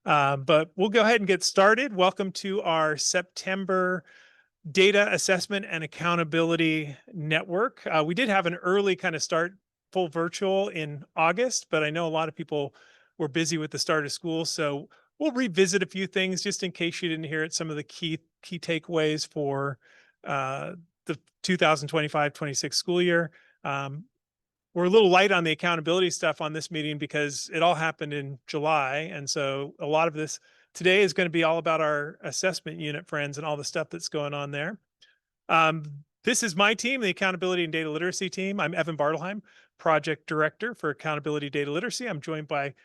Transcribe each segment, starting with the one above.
But we'll go ahead and get started. Welcome to our September Data Assessment and Accountability Network. We did have an early kind of start, full virtual in August, but I know a lot of people were busy with the start of school. So we'll revisit a few things just in case you didn't hear it, some of the key takeaways for the 2025-26 school year. We're a little light on the accountability stuff on this meeting because it all happened in July. And so a lot of this today is going to be all about our assessment unit friends and all the stuff that's going on there. This is my team, the Accountability and Data Literacy team. I'm Evan Bartelheim, Project Director for Accountability Data Literacy. I'm joined by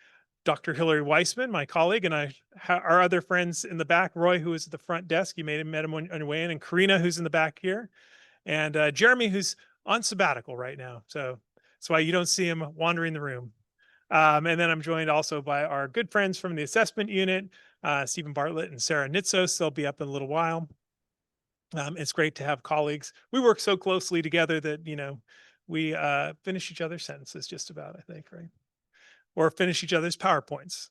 Dr. Hillary Weissman, my colleague, and our other friends in the back, Roy, who is at the front desk. You may have met him on your way in, and Karina, who's in the back here, and Jeremy, who's on sabbatical right now. So that's why you don't see him wandering the room. And then I'm joined also by our good friends from the assessment unit, Stephen Bartlett and Sarah Nitsos. They'll be up in a little while. It's great to have colleagues. We work so closely together that, we finish each other's sentences just about, I think, right? Or finish each other's PowerPoints.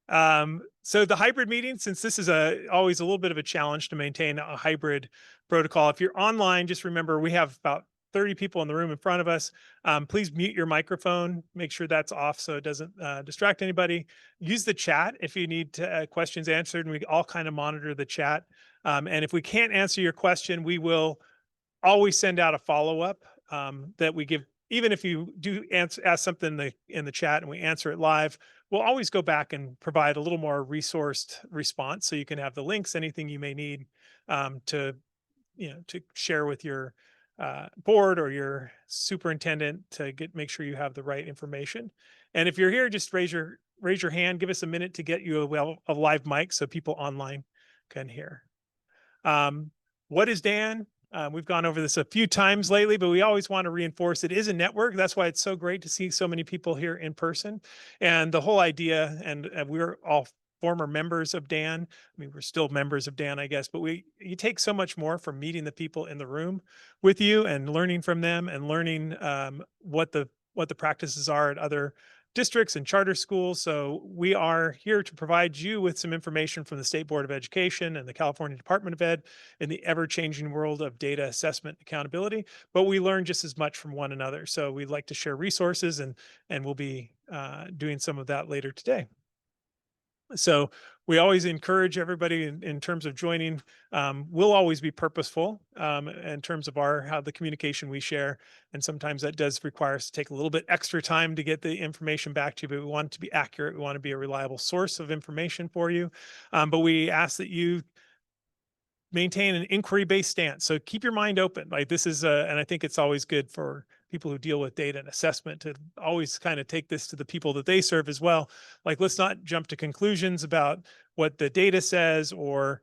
So the hybrid meeting, since this is always a little bit of a challenge to maintain a hybrid protocol, if you're online, just remember we have about 30 people in the room in front of us. Please mute your microphone, make sure that's off so it doesn't distract anybody. Use the chat if you need questions answered, and we all kind of monitor the chat. And if we can't answer your question, we will always send out a follow-up that we give. Even if you do ask something in the chat and we answer it live, we'll always go back and provide a little more resourced response so you can have the links, anything you may need to share with your board or your superintendent to make sure you have the right information. And if you're here, just raise your hand. Give us a minute to get you a live mic so people online can hear. What is DAAN? We've gone over this a few times lately, but we always want to reinforce it is a network. That's why it's so great to see so many people here in person. And the whole idea, and we're all former members of DAAN. I mean, we're still members of DAAN, I guess, but you take so much more from meeting the people in the room with you and learning from them and learning what the practices are at other districts and charter schools. So we are here to provide you with some information from the State Board of Education and the California Department of Ed in the ever-changing world of data assessment and accountability, but we learn just as much from one another. So we'd like to share resources, and we'll be doing some of that later today. So we always encourage everybody in terms of joining. We'll always be purposeful in terms of how the communication we share. And sometimes that does require us to take a little bit extra time to get the information back to you, but we want it to be accurate. We want to be a reliable source of information for you. But we ask that you maintain an inquiry-based stance. So keep your mind open. Like this is, and I think it's always good for people who deal with data and assessment to always kind of take this to the people that they serve as well. Like, let's not jump to conclusions about what the data says or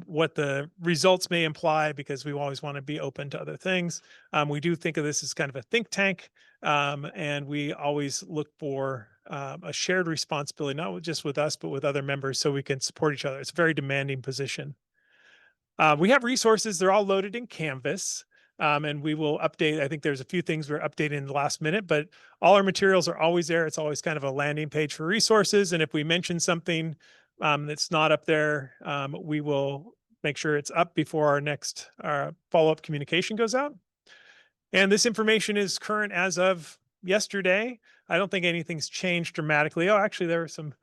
what the results may imply, because we always want to be open to other things. We do think of this as kind of a think tank, and we always look for a shared responsibility, not just with us, but with other members, so we can support each other. It's a very demanding position. We have resources. They're all loaded in Canvas, and we will update. I think there's a few things we're updating in the last minute, but all our materials are always there. It's always kind of a landing page for resources. And if we mention something that's not up there, we will make sure it's up before our next follow-up communication goes out. And this information is current as of yesterday. I don't think anything's changed dramatically. Oh, actually, there were some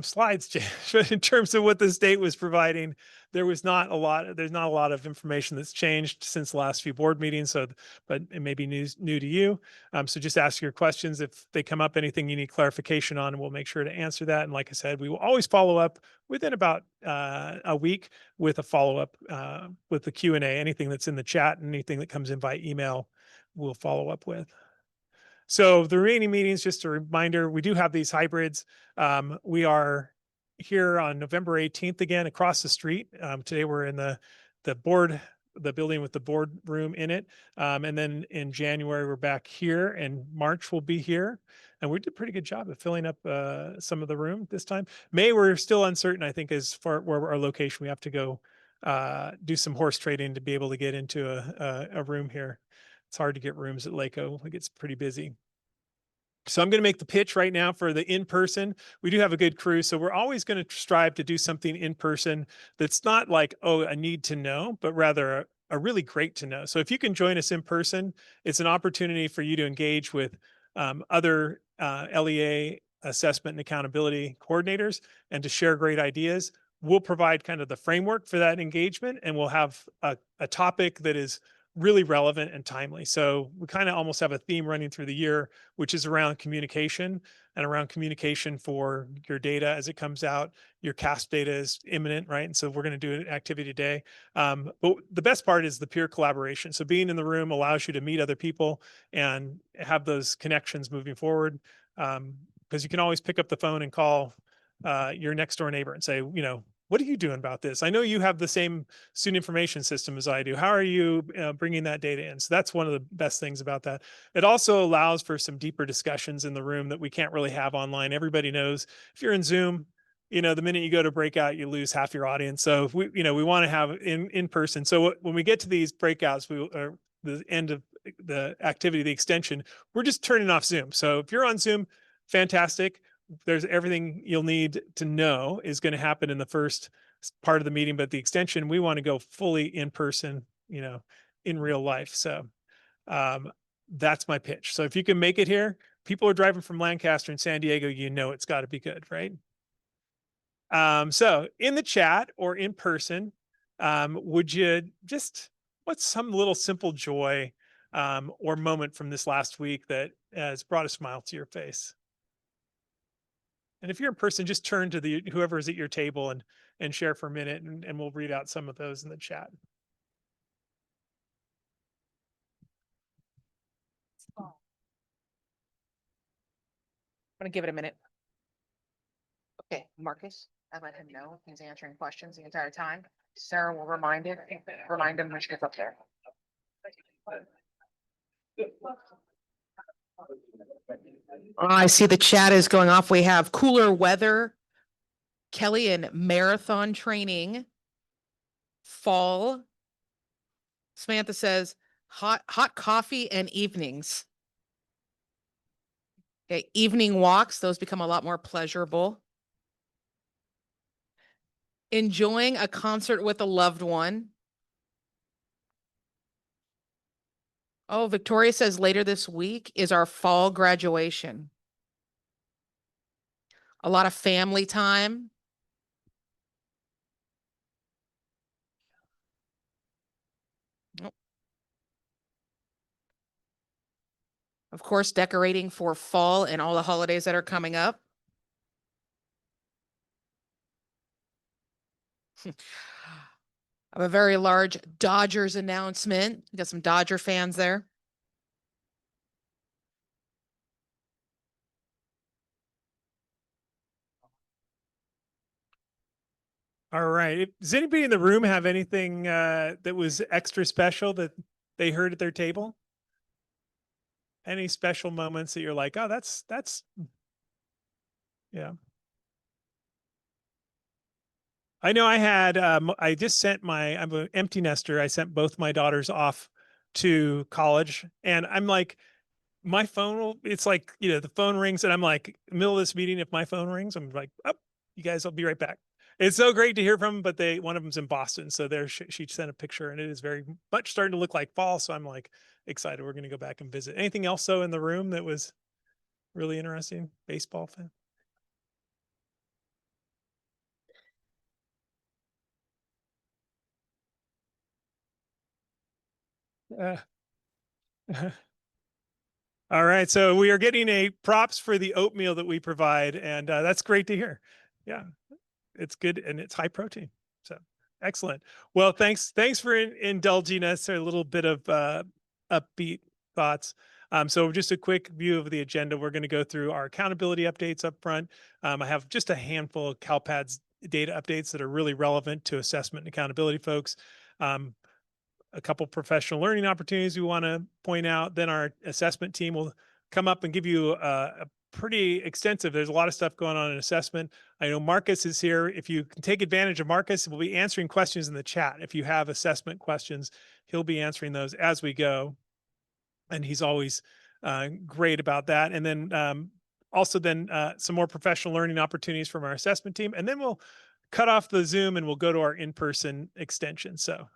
slides changed, but in terms of what the state was providing, there's not a lot of information that's changed since the last few board meetings. So, but it may be new to you. So just ask your questions. If they come up, anything you need clarification on, we'll make sure to answer that. And like I said, we will always follow up within about a week with a follow-up with the Q&A. Anything that's in the chat and anything that comes in by email, we'll follow up with. So the remaining meetings, just a reminder, we do have these hybrids. We are here on November 18th again across the street. Today we're in the building with the board room in it. And then in January, we're back here, and March we'll be here. And we did a pretty good job of filling up some of the room this time. May, we're still uncertain, I think, as far where our location. We have to go do some horse trading to be able to get into a room here. It's hard to get rooms at LACOE. It gets pretty busy. So I'm going to make the pitch right now for the in-person. We do have a good crew, so we're always going to strive to do something in person that's not like, oh, a need to know, but rather a really great to know. So if you can join us in person, it's an opportunity for you to engage with other LEA assessment and accountability coordinators and to share great ideas. We'll provide kind of the framework for that engagement, and we'll have a topic that is really relevant and timely. So we kind of almost have a theme running through the year, which is around communication and around communication for your data as it comes out. Your CASP data is imminent, right? And so we're going to do an activity today. But the best part is the peer collaboration. So being in the room allows you to meet other people and have those connections moving forward. Because you can always pick up the phone and call your next door neighbor and say, you know, what are you doing about this? I know you have the same student information system as I do. How are you bringing that data in? So that's one of the best things about that. It also allows for some deeper discussions in the room that we can't really have online. Everybody knows if you're in Zoom, you know, the minute you go to breakout, you lose half your audience. So if we, you know, we want to have in person. So when we get to these breakouts, the end of the activity, the extension, we're just turning off Zoom. So if you're on Zoom, fantastic. There's everything you'll need to know is going to happen in the first part of the meeting, but the extension, we want to go fully in person, you know, in real life. So that's my pitch. So if you can make it here, people are driving from Lancaster and San Diego, you know, it's got to be good, right? So in the chat or in person, would you just, what's some little simple joy or moment from this last week that has brought a smile to your face? And if you're in person, just turn to the whoever is at your table and share for a minute, and we'll read out some of those in the chat. I'm gonna give it a minute. Okay, Marcus, I let him know he's answering questions the entire time. Sarah will remind him when she gets up there. I see the chat is going off. We have cooler weather, Kelly, and marathon training, fall. Samantha says hot coffee and evenings. Okay, evening walks, those become a lot more pleasurable. Enjoying a concert with a loved one. Oh, Victoria says later this week is our fall graduation. A lot of family time. Oh. Of course, decorating for fall and all the holidays that are coming up. I have a very large Dodgers announcement. We got some Dodger fans there. All right. Does anybody in the room have anything that was extra special that they heard at their table? Any special moments that you're like, oh, that's, yeah. I know I had, I just sent I'm an empty nester. I sent both my daughters off to college, and I'm like, my phone it's like, you know, the phone rings and I'm like, middle of this meeting, if my phone rings, I'm like, oh, you guys, I'll be right back. It's so great to hear from them, but one of them's in Boston. So there, she sent a picture and it is very much starting to look like fall. So I'm like excited. We're going to go back and visit. Anything else though in the room that was really interesting? Baseball fan? All right. So we are getting a props for the oatmeal that we provide. And that's great to hear. Yeah, it's good. And it's high protein. So excellent. Well, thanks for indulging us a little bit of upbeat thoughts. So just a quick view of the agenda. We're going to go through our accountability updates up front. I have just a handful of CalPADS data updates that are really relevant to assessment and accountability folks. A couple professional learning opportunities we want to point out. Then our assessment team will come up and give you a pretty extensive, there's a lot of stuff going on in assessment. I know Marcus is here. If you can take advantage of Marcus, we'll be answering questions in the chat. If you have assessment questions, he'll be answering those as we go. And he's always great about that. And then also then some more professional learning opportunities from our assessment team. And then we'll cut off the Zoom and we'll go to our in-person extension. So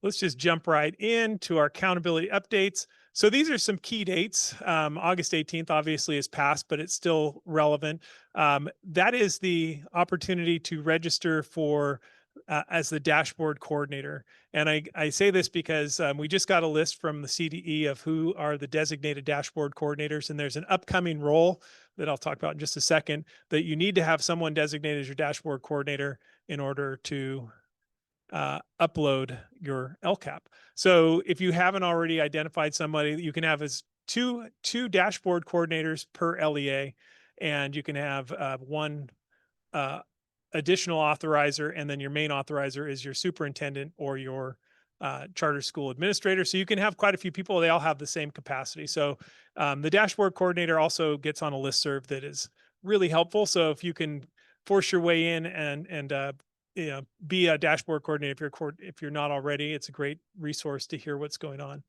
let's just jump right into our accountability updates. So these are some key dates. August 18th obviously is past, but it's still relevant. That is the opportunity to register for as the dashboard coordinator. And I say this because we just got a list from the CDE of who are the designated dashboard coordinators. And there's an upcoming role that I'll talk about in just a second that you need to have someone designated as your dashboard coordinator in order to upload your LCAP. So if you haven't already identified somebody, you can have as two dashboard coordinators per LEA, and you can have one additional authorizer, and then your main authorizer is your superintendent or your charter school administrator. So you can have quite a few people. They all have the same capacity. So the dashboard coordinator also gets on a listserv that is really helpful. So if you can force your way in and be a dashboard coordinator if you're not already, it's a great resource to hear what's going on.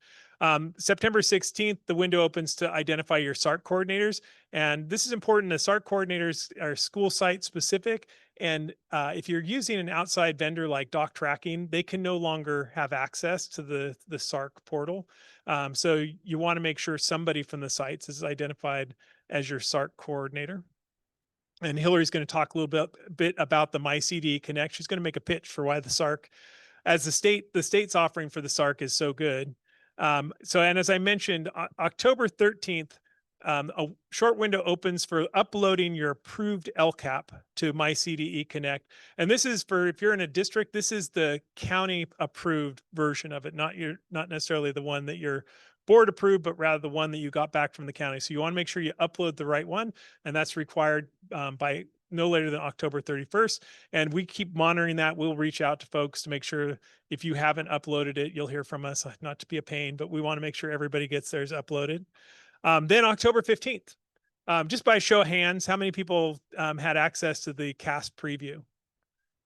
September 16th, the window opens to identify your SARC coordinators. And this is important. The SARC coordinators are school site specific. And if you're using an outside vendor like Doc Tracking, they can no longer have access to the SARC portal. So you want to make sure somebody from the sites is identified as your SARC coordinator. And Hillary's going to talk a little bit about the MyCDE Connect. She's going to make a pitch for why the SARC, as the state's offering for the SARC is so good. And as I mentioned, October 13th, a short window opens for uploading your approved LCAP to MyCDE Connect. And this is for, if you're in a district, this is the county approved version of it, not necessarily the one that your board approved, but rather the one that you got back from the county. So you want to make sure you upload the right one, and that's required by no later than October 31st. And we keep monitoring that. We'll reach out to folks to make sure if you haven't uploaded it, you'll hear from us, not to be a pain, but we want to make sure everybody gets theirs uploaded. Then October 15th, just by show of hands, how many people had access to the CAST preview?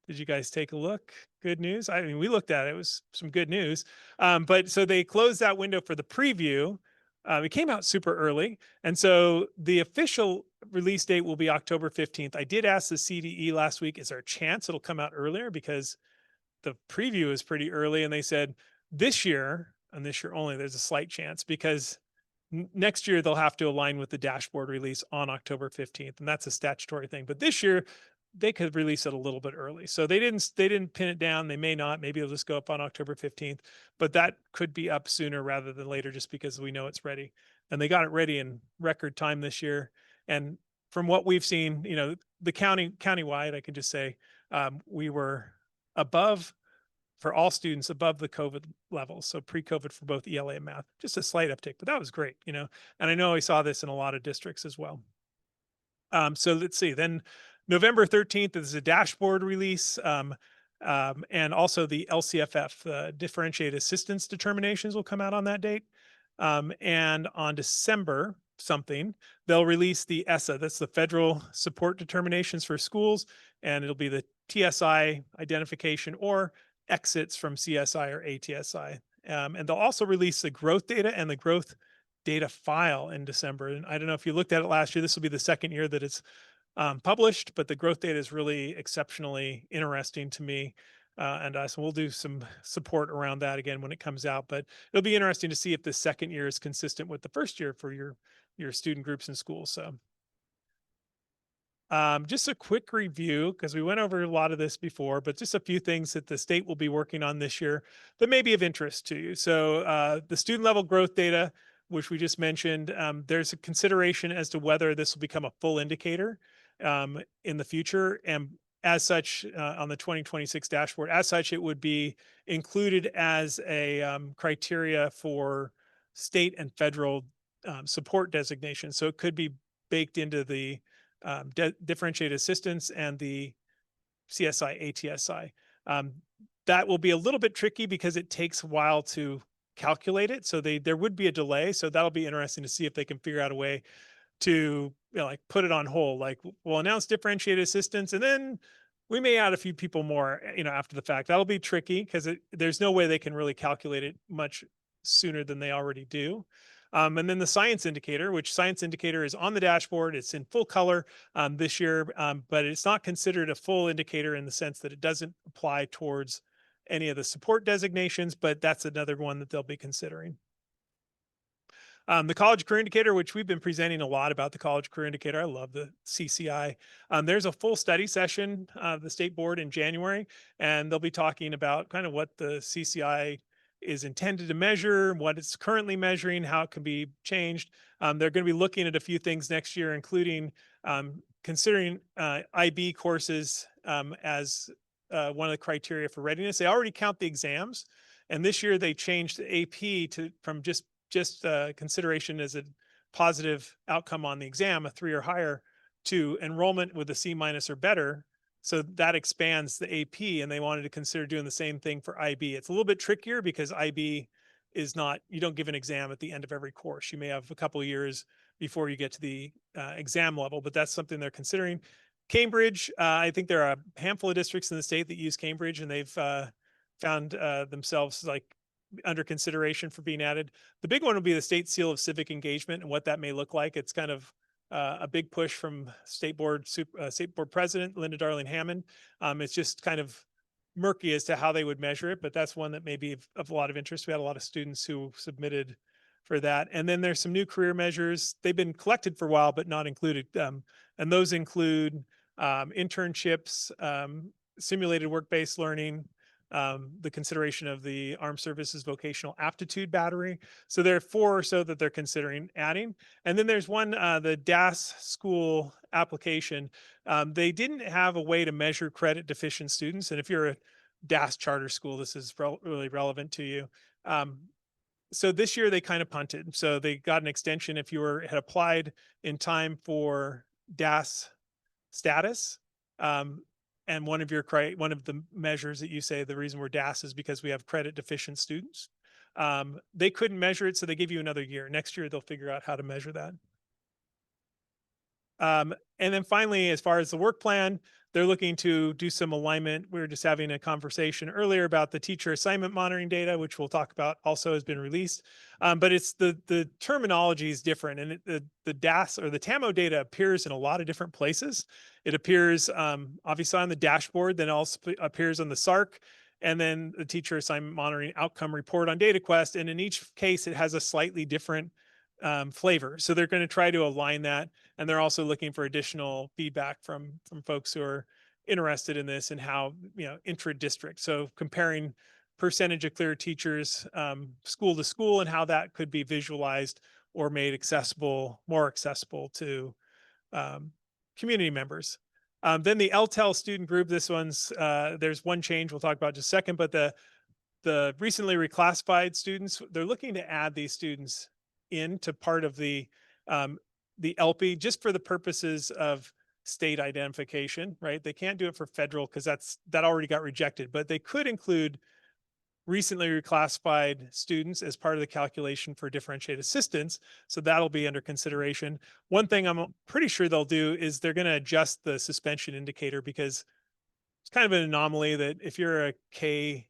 Did you guys take a look? Good news. I mean, we looked at it. It was some good news. But so they closed that window for the preview. It came out super early. And so the official release date will be October 15th. I did ask the CDE last week, is there a chance it'll come out earlier? Because the preview is pretty early. And they said this year, and this year only, there's a slight chance because next year they'll have to align with the dashboard release on October 15th. And that's a statutory thing. But this year, they could release it a little bit early. So they didn't pin it down. They may not, maybe it'll just go up on October 15th, but that could be up sooner rather than later, just because we know it's ready. And they got it ready in record time this year. And from what we've seen, the countywide, I can just say, we were above, for all students, above the COVID levels. So pre-COVID for both ELA and math, just a slight uptick, but that was great, and I know we saw this in a lot of districts as well. So let's see, then November 13th is a dashboard release, and also the LCFF, differentiated assistance determinations will come out on that date. And on December something, they'll release the ESSA, that's the federal support determinations for schools, and it'll be the TSI identification or exits from CSI or ATSI. And they'll also release the growth data and the growth data file in December. And I don't know if you looked at it last year, this will be the second year that it's published, but the growth data is really exceptionally interesting to me. So we'll do some support around that again when it comes out, but it'll be interesting to see if the second year is consistent with the first year for your student groups in school. So just a quick review, because we went over a lot of this before, but just a few things that the state will be working on this year that may be of interest to you. So the student level growth data, which we just mentioned, there's a consideration as to whether this will become a full indicator in the future. And as such, on the 2026 dashboard, as such, it would be included as a criteria for state and federal support designation. So it could be baked into the differentiated assistance and the CSI, ATSI. That will be a little bit tricky because it takes a while to calculate it. So there would be a delay. So that'll be interesting to see if they can figure out a way to like put it on hold. Like we'll announce differentiated assistance and then we may add a few people more, after the fact. That'll be tricky because there's no way they can really calculate it much sooner than they already do. And then the science indicator, which science indicator is on the dashboard. It's in full color this year, but it's not considered a full indicator in the sense that it doesn't apply towards any of the support designations, but that's another one that they'll be considering. The college career indicator, which we've been presenting a lot about the college career indicator. I love the CCI. There's a full study session of the state board in January, and they'll be talking about kind of what the CCI is intended to measure, what it's currently measuring, how it can be changed. They're going to be looking at a few things next year, including considering IB courses as one of the criteria for readiness. They already count the exams, and this year they changed the AP from just consideration as a positive outcome on the exam, a 3 or higher, to enrollment with a C- or better. So that expands the AP, and they wanted to consider doing the same thing for IB. It's a little bit trickier because IB is not, you don't give an exam at the end of every course. You may have a couple of years before you get to the exam level, but that's something they're considering. Cambridge, I think there are a handful of districts in the state that use Cambridge, and they've found themselves like under consideration for being added. The big one will be the state seal of civic engagement and what that may look like. It's kind of a big push from state board president Linda Darling Hammond. It's just kind of murky as to how they would measure it, but that's one that may be of a lot of interest. We had a lot of students who submitted for that. And then there's some new career measures. They've been collected for a while, but not included. And those include internships, simulated work-based learning, the consideration of the Armed Services Vocational Aptitude Battery. So there are 4 or so that they're considering adding. And then there's one, the DAAS school application. They didn't have a way to measure credit deficient students. And if you're a DAAS charter school, this is really relevant to you. So this year they kind of punted. So they got an extension if you had applied in time for DAAS status. And one of the measures that you say the reason we're DAS is because we have credit deficient students. They couldn't measure it, so they give you another year. Next year, they'll figure out how to measure that. And then finally, as far as the work plan, they're looking to do some alignment. We were just having a conversation earlier about the teacher assignment monitoring data, which we'll talk about also has been released. But it's the terminology is different, and the DAS or the TAMO data appears in a lot of different places. It appears obviously on the dashboard, then also appears on the SARC, and then the teacher assignment monitoring outcome report on DataQuest. And in each case, it has a slightly different flavor. So they're going to try to align that. And they're also looking for additional feedback from folks who are interested in this and how, intra-district. So comparing percentage of clear teachers school to school and how that could be visualized or made more accessible to community members. Then the LTEL student group, this one's, there's one change we'll talk about in just a second, but the recently reclassified students, they're looking to add these students into part of the LP just for the purposes of state identification, right? They can't do it for federal because that already got rejected, but they could include recently reclassified students as part of the calculation for differentiated assistance. So that'll be under consideration. One thing I'm pretty sure they'll do is they're going to adjust the suspension indicator because it's kind of an anomaly that if you're a K-5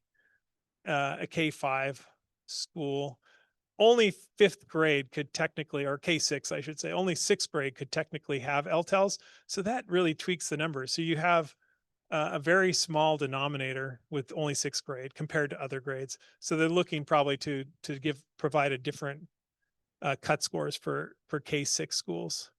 school, only 5th grade could technically, or K-6, I should say, only 6th grade could technically have LTELs. So that really tweaks the numbers. So you have a very small denominator with only 6th grade compared to other grades. So they're looking probably to provide a different cut scores for K-6 schools.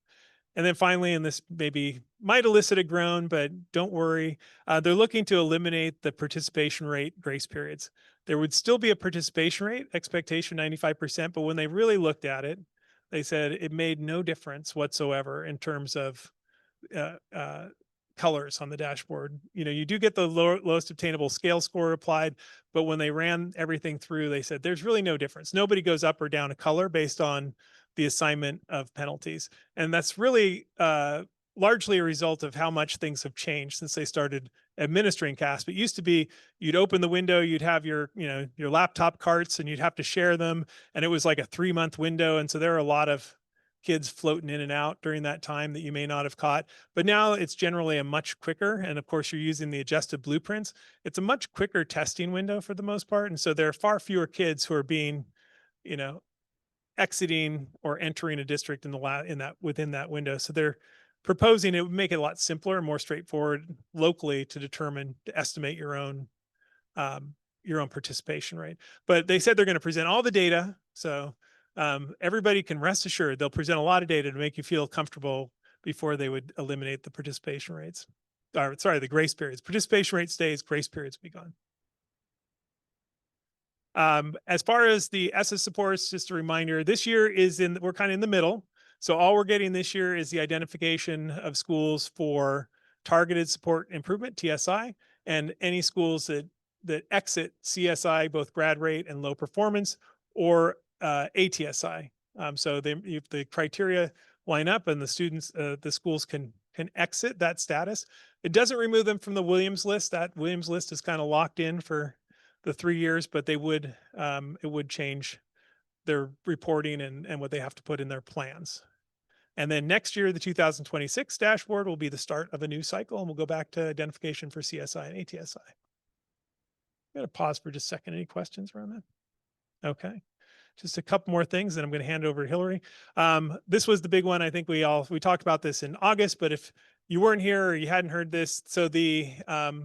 And then finally, and this maybe might elicit a groan, but don't worry, they're looking to eliminate the participation rate grace periods. There would still be a participation rate, expectation 95%, but when they really looked at it, they said it made no difference whatsoever in terms of colors on the dashboard. You do get the lowest obtainable scale score applied, but when they ran everything through, they said there's really no difference. Nobody goes up or down a color based on the assignment of penalties. And that's really largely a result of how much things have changed since they started administering CASP. It used to be you'd open the window, you'd have your laptop carts and you'd have to share them. And it was like a 3-month window. And so there are a lot of kids floating in and out during that time that you may not have caught. But now it's generally a much quicker, and of course you're using the adjusted blueprints. It's a much quicker testing window for the most part. And so there are far fewer kids who are being, exiting or entering a district in that within that window. So they're proposing it would make it a lot simpler and more straightforward locally to determine to estimate your own participation rate. But they said they're going to present all the data, so everybody can rest assured they'll present a lot of data to make you feel comfortable before they would eliminate the participation rates. Or, sorry, the grace periods. Participation rate stays, grace periods be gone. As far as the ESSA supports, just a reminder, this year we're kind of in the middle. So all we're getting this year is the identification of schools for targeted support improvement, TSI, and any schools that exit CSI, both grad rate and low performance, or ATSI. So if the criteria line up and the schools can exit that status, it doesn't remove them from the Williams list. That Williams list is kind of locked in for the 3 years, but it would change their reporting and what they have to put in their plans. And then next year, the 2026 dashboard will be the start of a new cycle, and we'll go back to identification for CSI and ATSI. I'm going to pause for just a second. Any questions around that? Okay. Just a couple more things, and I'm going to hand over to Hillary. This was the big one. I think we talked about this in August, but if you weren't here or you hadn't heard this, so the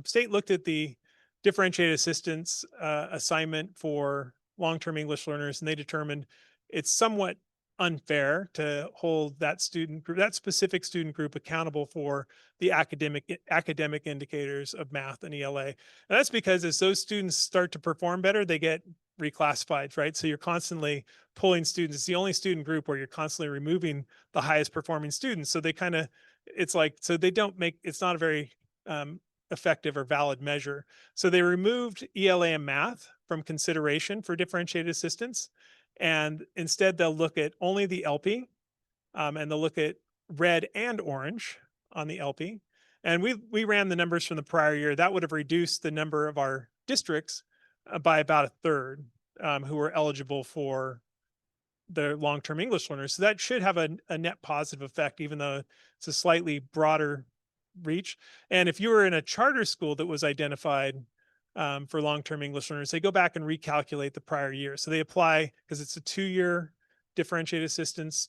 state looked at the differentiated assistance assignment for long-term English learners, and they determined it's somewhat unfair to hold that specific student group accountable for the academic indicators of math and ELA. And that's because as those students start to perform better, they get reclassified, right? So you're constantly pulling students. It's the only student group where you're constantly removing the highest performing students. So it's not a very effective or valid measure. So they removed ELA and math from consideration for differentiated assistance. And instead they'll look at only the LP, and they'll look at red and orange on the LP. And we ran the numbers from the prior year. That would have reduced the number of our districts by about a third who were eligible for the long-term English learners. So that should have a net positive effect, even though it's a slightly broader reach. And if you were in a charter school that was identified for long-term English learners, they go back and recalculate the prior year. So they apply, because it's a 2-year differentiated assistance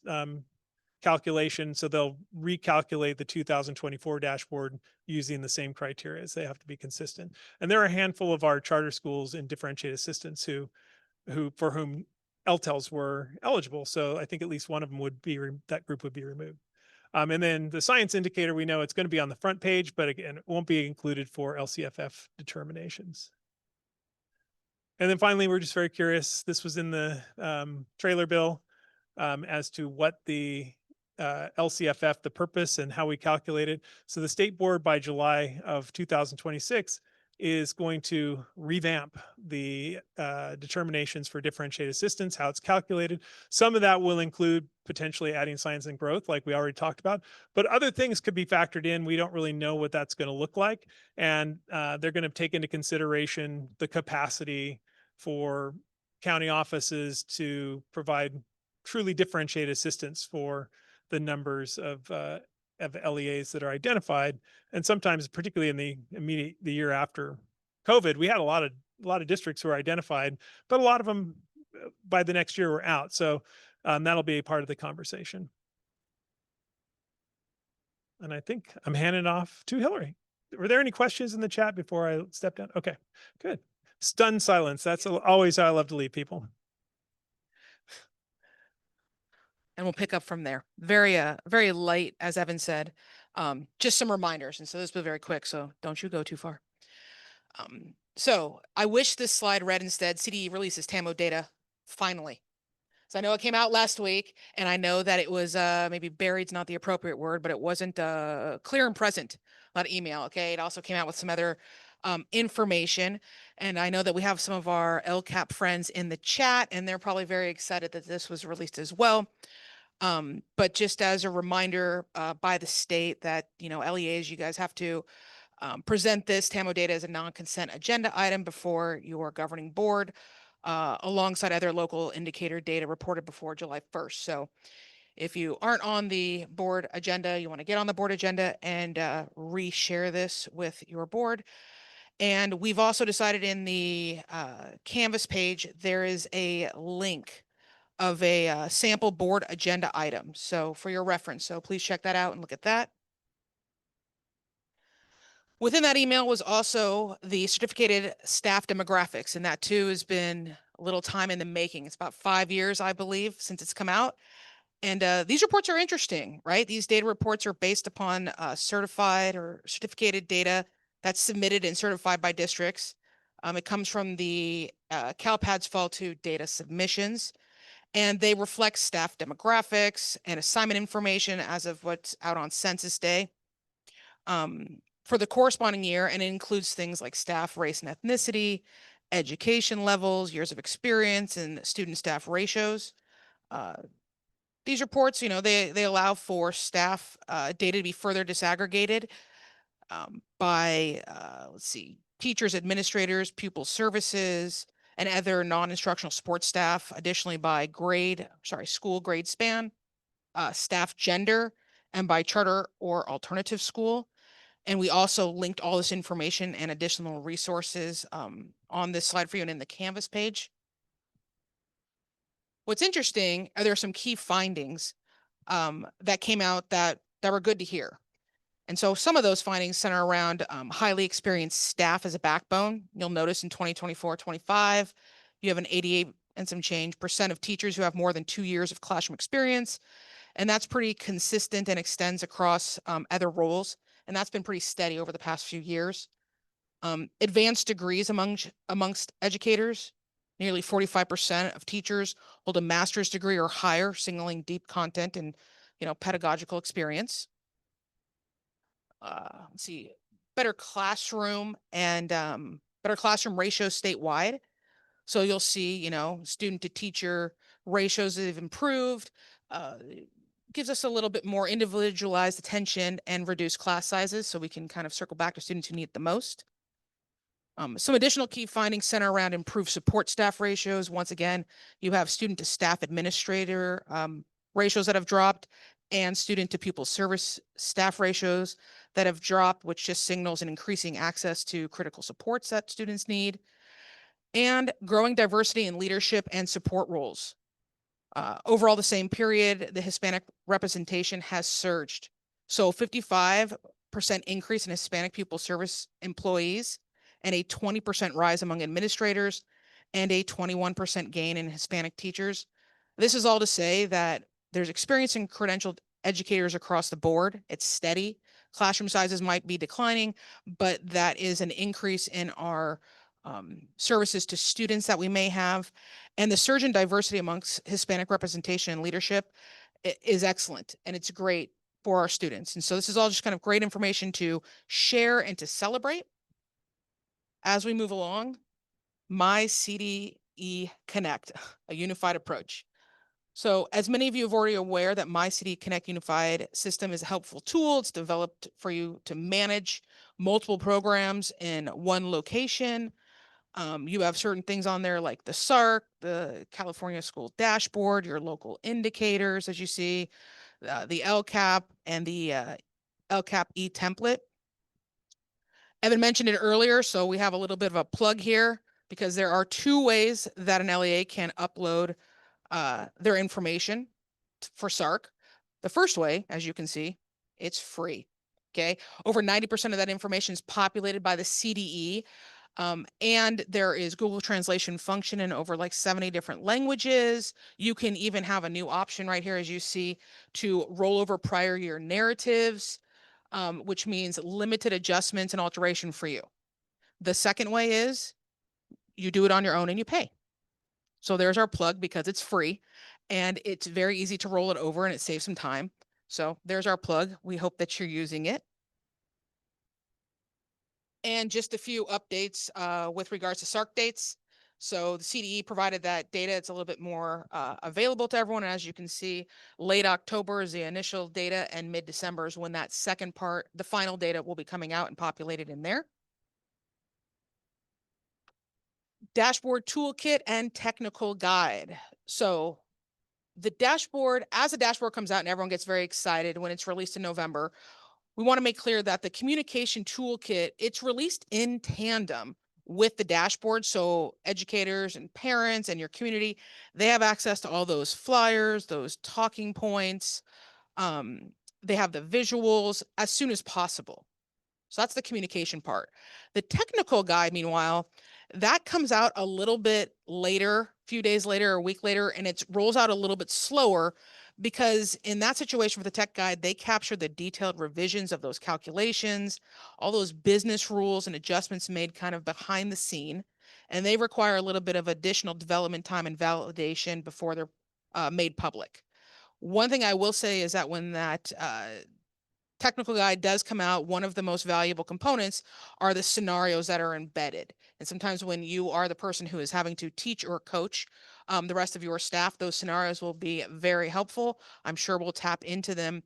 calculation. So they'll recalculate the 2024 dashboard using the same criteria. As they have to be consistent. And there are a handful of our charter schools in differentiated assistance for whom LTELs were eligible. So I think at least one of them that group would be removed. And then the science indicator, we know it's going to be on the front page, but again, it won't be included for LCFF determinations. And then finally, we're just very curious. This was in the trailer bill as to what the LCFF, the purpose and how we calculate it. So the state board by July of 2026 is going to revamp the determinations for differentiated assistance, how it's calculated. Some of that will include potentially adding science and growth, like we already talked about, but other things could be factored in. We don't really know what that's going to look like. And they're going to take into consideration the capacity for county offices to provide truly differentiated assistance for the numbers of LEAs that are identified. And sometimes, particularly in the year after COVID, we had a lot of districts who were identified, but a lot of them by the next year were out. So that'll be a part of the conversation. And I think I'm handing off to Hillary. Were there any questions in the chat before I step down? Okay, good. Stunned silence. That's always how I love to leave people. And we'll pick up from there. Very light, as Evan said. Just some reminders. And so this will be very quick, so don't you go too far. So I wish this slide read instead, CDE releases TAMO data finally. So I know it came out last week, and I know that it was maybe buried's not the appropriate word, but it wasn't clear and present, not email. Okay, it also came out with some other information, and I know that we have some of our LCAP friends in the chat, and they're probably very excited that this was released as well. But just as a reminder by the state that, LEAs, you guys have to present this TAMO data as a non-consent agenda item before your governing board, alongside other local indicator data reported before July 1st. So if you aren't on the board agenda, you want to get on the board agenda and reshare this with your board. And we've also decided in the Canvas page, there is a link of a sample board agenda item. So for your reference, so please check that out and look at that. Within that email was also the certificated staff demographics, and that too has been a little time in the making. It's about 5 years, I believe, since it's come out. And these reports are interesting, right? These data reports are based upon certified or certificated data that's submitted and certified by districts. It comes from the CALPADS Fall 2 data submissions, and they reflect staff demographics and assignment information as of what's out on Census Day for the corresponding year, and it includes things like staff race and ethnicity, education levels, years of experience, and student staff ratios. These reports, they allow for staff data to be further disaggregated by, let's see, teachers, administrators, pupil services, and other non-instructional support staff. Additionally, by school grade span, staff gender, and by charter or alternative school. And we also linked all this information and additional resources on this slide for you and in the Canvas page. What's interesting are there are some key findings that came out that were good to hear. And so some of those findings center around highly experienced staff as a backbone. You'll notice in 2024-25, you have an 88 and some change % of teachers who have more than 2 years of classroom experience. And that's pretty consistent and extends across other roles. And that's been pretty steady over the past few years. Advanced degrees amongst educators. Nearly 45% of teachers hold a master's degree or higher, signaling deep content and pedagogical experience. Let's see, better classroom ratios statewide. So you'll see, student to teacher ratios that have improved. Gives us a little bit more individualized attention and reduced class sizes, so we can kind of circle back to students who need it the most. Some additional key findings center around improved support staff ratios. Once again, you have student to staff administrator ratios that have dropped, and student to pupil service staff ratios that have dropped, which just signals an increasing access to critical supports that students need, and growing diversity in leadership and support roles. Overall, the same period, the Hispanic representation has surged. So 55% increase in Hispanic pupil service employees, and a 20% rise among administrators, and a 21% gain in Hispanic teachers. This is all to say that there's experienced and credentialed educators across the board. It's steady. Classroom sizes might be declining, but that is an increase in our services to students that we may have. And the surge in diversity amongst Hispanic representation and leadership is excellent, and it's great for our students. And so this is all just kind of great information to share and to celebrate. As we move along, My CDE Connect, a unified approach. So as many of you have already aware that My CDE Connect unified system is a helpful tool. It's developed for you to manage multiple programs in one location. You have certain things on there like the SARC, the California School Dashboard, your local indicators, as you see, the LCAP, and the LCAP e-template. Evan mentioned it earlier, so we have a little bit of a plug here because there are 2 ways that an LEA can upload their information for SARC. The first way, as you can see, it's free. Okay, over 90% of that information is populated by the CDE, and there is Google Translation function in over like 70 different languages. You can even have a new option right here, as you see, to roll over prior year narratives, which means limited adjustments and alteration for you. The second way is you do it on your own and you pay. So there's our plug because it's free and it's very easy to roll it over and it saves some time. So there's our plug. We hope that you're using it. And just a few updates with regards to SARC dates. So the CDE provided that data. It's a little bit more available to everyone. And as you can see, late October is the initial data, and mid-December is when that second part, the final data, will be coming out and populated in there. Dashboard toolkit and technical guide. So the dashboard, as the dashboard comes out and everyone gets very excited when it's released in November, we want to make clear that the communication toolkit, it's released in tandem with the dashboard. So educators and parents and your community, they have access to all those flyers, those talking points. Um, they have the visuals as soon as possible. So that's the communication part. The technical guide, meanwhile, that comes out a little bit later, a few days later, or a week later, and it rolls out a little bit slower because in that situation with the tech guide, they capture the detailed revisions of those calculations, all those business rules and adjustments made kind of behind the scene, and they require a little bit of additional development time and validation before they're made public. One thing I will say is that when that technical guide does come out, one of the most valuable components are the scenarios that are embedded. And sometimes when you are the person who is having to teach or coach the rest of your staff, those scenarios will be very helpful. I'm sure we'll tap into them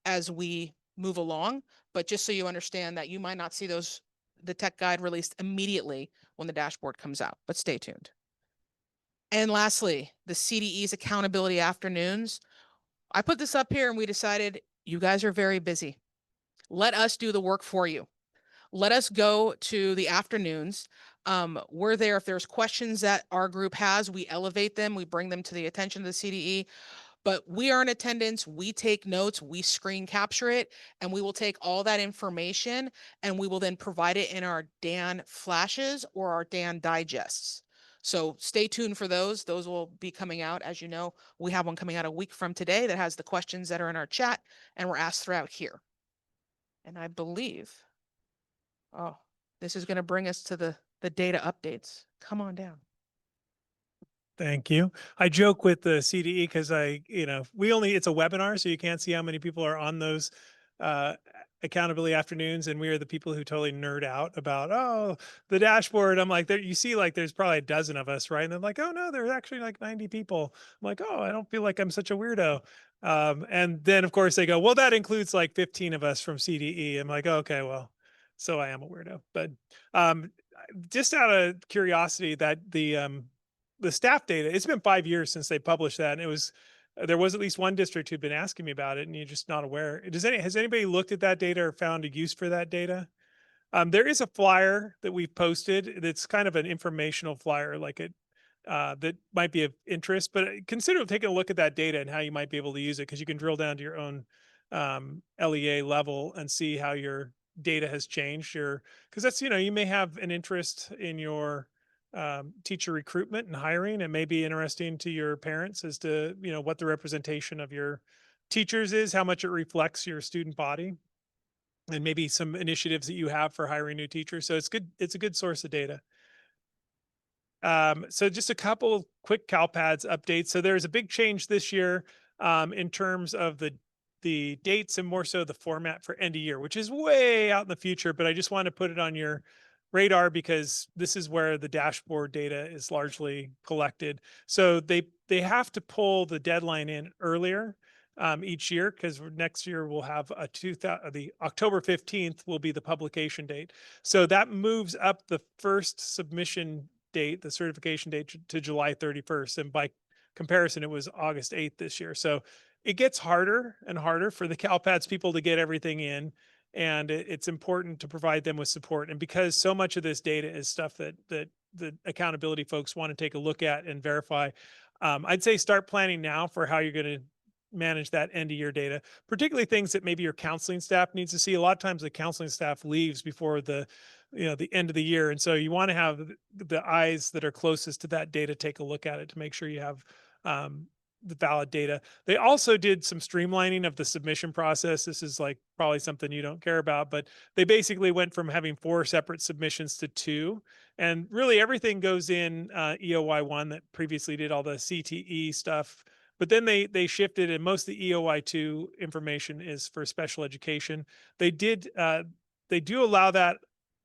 as we move along. But just so you understand that you might not see the tech guide released immediately when the dashboard comes out, but stay tuned. And lastly, the CDE's accountability afternoons. I put this up here and we decided you guys are very busy. Let us do the work for you. Let us go to the afternoons. We're there. If there's questions that our group has, we elevate them. We bring them to the attention of the CDE. But we are in attendance. We take notes. We screen capture it. And we will take all that information and we will then provide it in our DAAN flashes or our DAAN digests. So stay tuned for those. Those will be coming out. As you know, we have one coming out a week from today that has the questions that are in our chat and were asked throughout here. And I believe, oh, this is going to bring us to the data updates. Come on down. Thank you. I joke with the CDE because it's a webinar, so you can't see how many people are on those accountability afternoons, and we are the people who totally nerd out about, oh, the dashboard. I'm like, you see, like, there's probably a dozen of us, right? And they're like, oh no, there's actually like 90 people. I'm like, oh, I don't feel like I'm such a weirdo. And then of course they go, well, that includes like 15 of us from CDE. I'm like, okay, well, so I am a weirdo. But just out of curiosity, that the staff data, it's been 5 years since they published that. And it was, there was at least one district who'd been asking me about it and you're just not aware. Has anybody looked at that data or found a use for that data? There is a flyer that we've posted. That's kind of an informational flyer, like that might be of interest, but consider taking a look at that data and how you might be able to use it. Cause you can drill down to your own LEA level and see how your data has changed. Cause that's, you may have an interest in your teacher recruitment and hiring. It may be interesting to your parents as to, what the representation of your teachers is, how much it reflects your student body, and maybe some initiatives that you have for hiring new teachers. So it's good. It's a good source of data. So just a couple quick CalPads updates. So there's a big change this year in terms of the dates and more so the format for end of year, which is way out in the future, but I just want to put it on your radar because this is where the dashboard data is largely collected. So they have to pull the deadline in earlier each year, because next year we'll have the October 15th will be the publication date. So that moves up the first submission date, the certification date, to July 31st. And by comparison, it was August 8th this year. So it gets harder and harder for the CalPads people to get everything in. And it's important to provide them with support. And because so much of this data is stuff that the accountability folks want to take a look at and verify, I'd say start planning now for how you're going to manage that end of year data, particularly things that maybe your counseling staff needs to see. A lot of times the counseling staff leaves before the end of the year. And so you want to have the eyes that are closest to that data take a look at it to make sure you have the valid data. They also did some streamlining of the submission process. This is like probably something you don't care about, but they basically went from having 4 separate submissions to 2. And really everything goes in EOY1 that previously did all the CTE stuff. But then they shifted, and most of the EOY2 information is for special education. They do allow that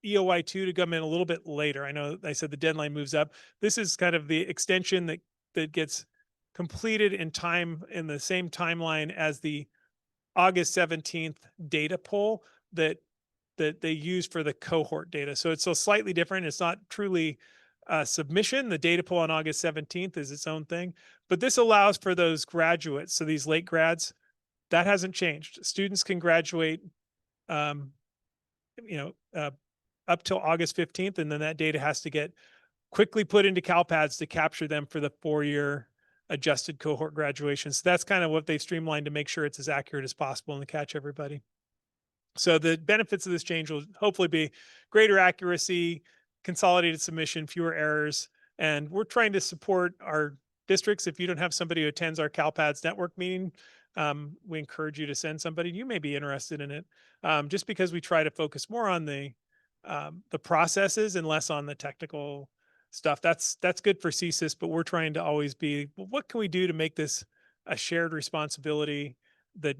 EOY2 to come in a little bit later. I know I said the deadline moves up. This is kind of the extension that gets completed in time, in the same timeline as the August 17th data pull that they use for the cohort data. So it's so slightly different. It's not truly submission. The data pull on August 17th is its own thing, but this allows for those graduates. So these late grads, that hasn't changed. Students can graduate, up till August 15th, and then that data has to get quickly put into CalPads to capture them for the 4-year adjusted cohort graduation. So that's kind of what they've streamlined to make sure it's as accurate as possible and to catch everybody. So the benefits of this change will hopefully be greater accuracy, consolidated submission, fewer errors, and we're trying to support our districts. If you don't have somebody who attends our CalPads network meeting, we encourage you to send somebody. You may be interested in it, just because we try to focus more on the processes and less on the technical stuff. That's good for CSIS, but we're trying to always be, well, what can we do to make this a shared responsibility that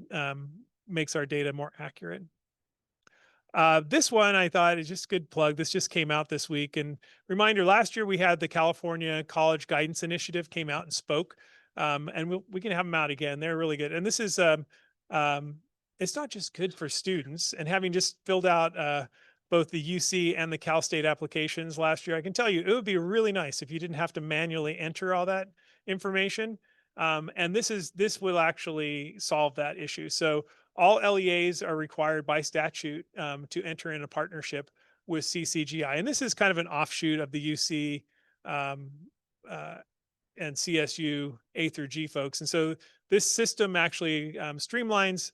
makes our data more accurate? This one I thought is just a good plug. This just came out this week. And reminder, last year we had the California College Guidance Initiative came out and spoke. And we can have them out again. They're really good. And this is, it's not just good for students. And having just filled out both the UC and the Cal State applications last year, I can tell you it would be really nice if you didn't have to manually enter all that information. And this will actually solve that issue. So all LEAs are required by statute to enter in a partnership with CCGI. And this is kind of an offshoot of the UC and CSU A through G folks. And so this system actually streamlines,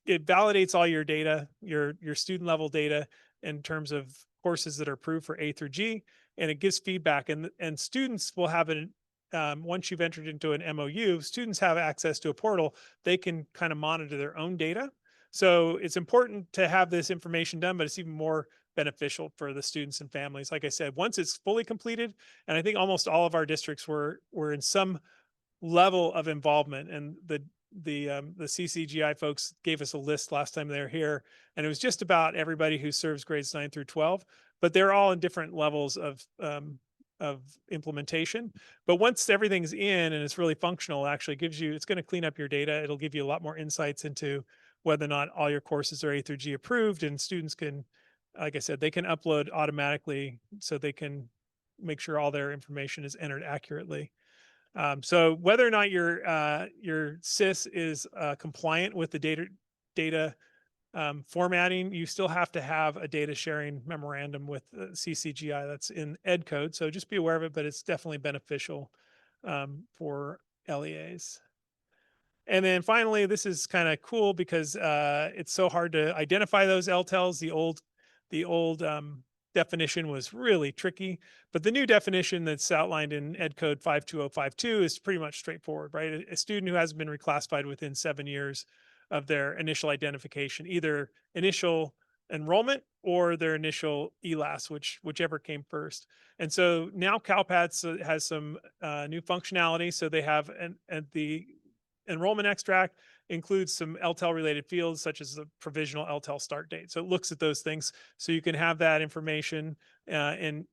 it validates all your data, your student level data in terms of courses that are approved for A through G, and it gives feedback. And students will have an once you've entered into an MOU, students have access to a portal. They can kind of monitor their own data. So it's important to have this information done, but it's even more beneficial for the students and families. Like I said, once it's fully completed, and I think almost all of our districts were in some level of involvement, and the CCGI folks gave us a list last time they were here, and it was just about everybody who serves grades 9 through 12, but they're all in different levels of implementation. But once everything's in and it's really functional, it actually gives you, it's going to clean up your data. It'll give you a lot more insights into whether or not all your courses are A through G approved, and students can, like I said, they can upload automatically so they can make sure all their information is entered accurately. So whether or not your SIS is compliant with the data formatting, you still have to have a data sharing memorandum with CCGI that's in ed code. So just be aware of it, but it's definitely beneficial for LEAs. And then finally, this is kind of cool because it's so hard to identify those LTELs. The old definition was really tricky, but the new definition that's outlined in ed code 52052 is pretty much straightforward, right? A student who hasn't been reclassified within 7 years of their initial identification, either initial enrollment or their initial ELAS, whichever came first. And so now CalPads has some new functionality. So they have the enrollment extract includes some LTEL related fields, such as the provisional LTEL start date. So it looks at those things. So you can have that information and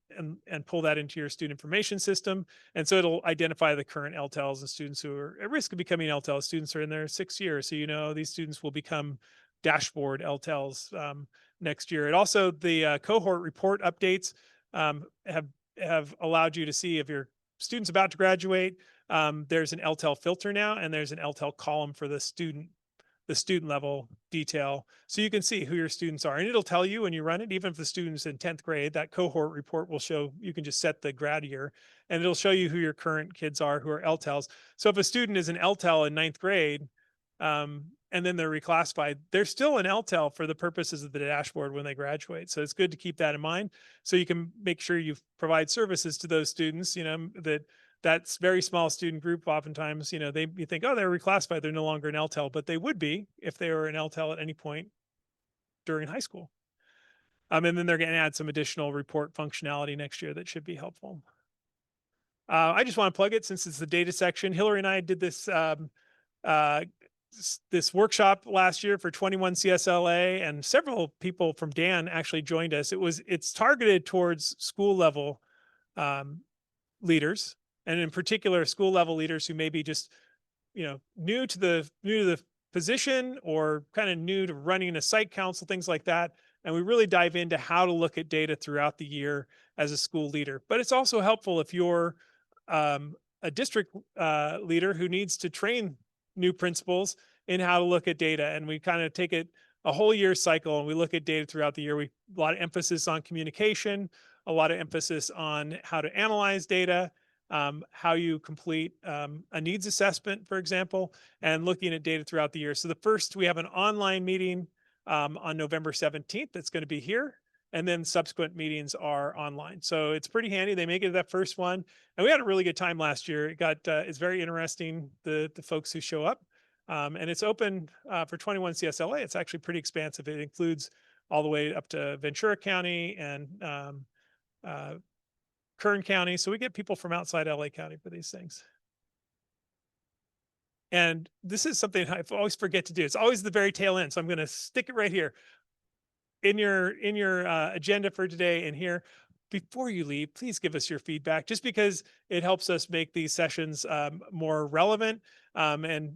pull that into your student information system. And so it'll identify the current LTELs and students who are at risk of becoming LTELs. Students are in their 6th year. So, you know, these students will become dashboard LTELs next year. It also, the cohort report updates have allowed you to see if your student's about to graduate. There's an LTEL filter now, and there's an LTEL column for the student level detail. So you can see who your students are, and it'll tell you when you run it, even if the student's in 10th grade, that cohort report will show, you can just set the grad year and it'll show you who your current kids are who are LTELs. So if a student is an LTEL in 9th grade, and then they're reclassified, they're still an LTEL for the purposes of the dashboard when they graduate. So it's good to keep that in mind. So you can make sure you provide services to those students, you know, that's very small student group. Oftentimes, you know, you think, oh, they're reclassified, they're no longer an LTEL, but they would be if they were an LTEL at any point during high school. And then they're going to add some additional report functionality next year that should be helpful. I just want to plug it since it's the data section. Hillary and I did this this workshop last year for 21 CSLA, and several people from DAAN actually joined us. It's targeted towards school level leaders, and in particular school level leaders who may be just, you know, new to the position or kind of new to running a site council, things like that. And we really dive into how to look at data throughout the year as a school leader. But it's also helpful if you're a district leader who needs to train new principals in how to look at data. And we kind of take it a whole year cycle and we look at data throughout the year. A lot of emphasis on communication, a lot of emphasis on how to analyze data, how you complete a needs assessment, for example, and looking at data throughout the year. So we have an online meeting on November 17th that's going to be here. And then subsequent meetings are online. So it's pretty handy. They make it that first one. And we had a really good time last year. It's very interesting, the folks who show up. And it's open for 21 CSLA. It's actually pretty expansive. It includes all the way up to Ventura County and Kern County. So we get people from outside LA County for these things. And this is something I always forget to do. It's always the very tail end. So I'm going to stick it right here in your agenda for today and here. Before you leave, please give us your feedback, just because it helps us make these sessions more relevant. And,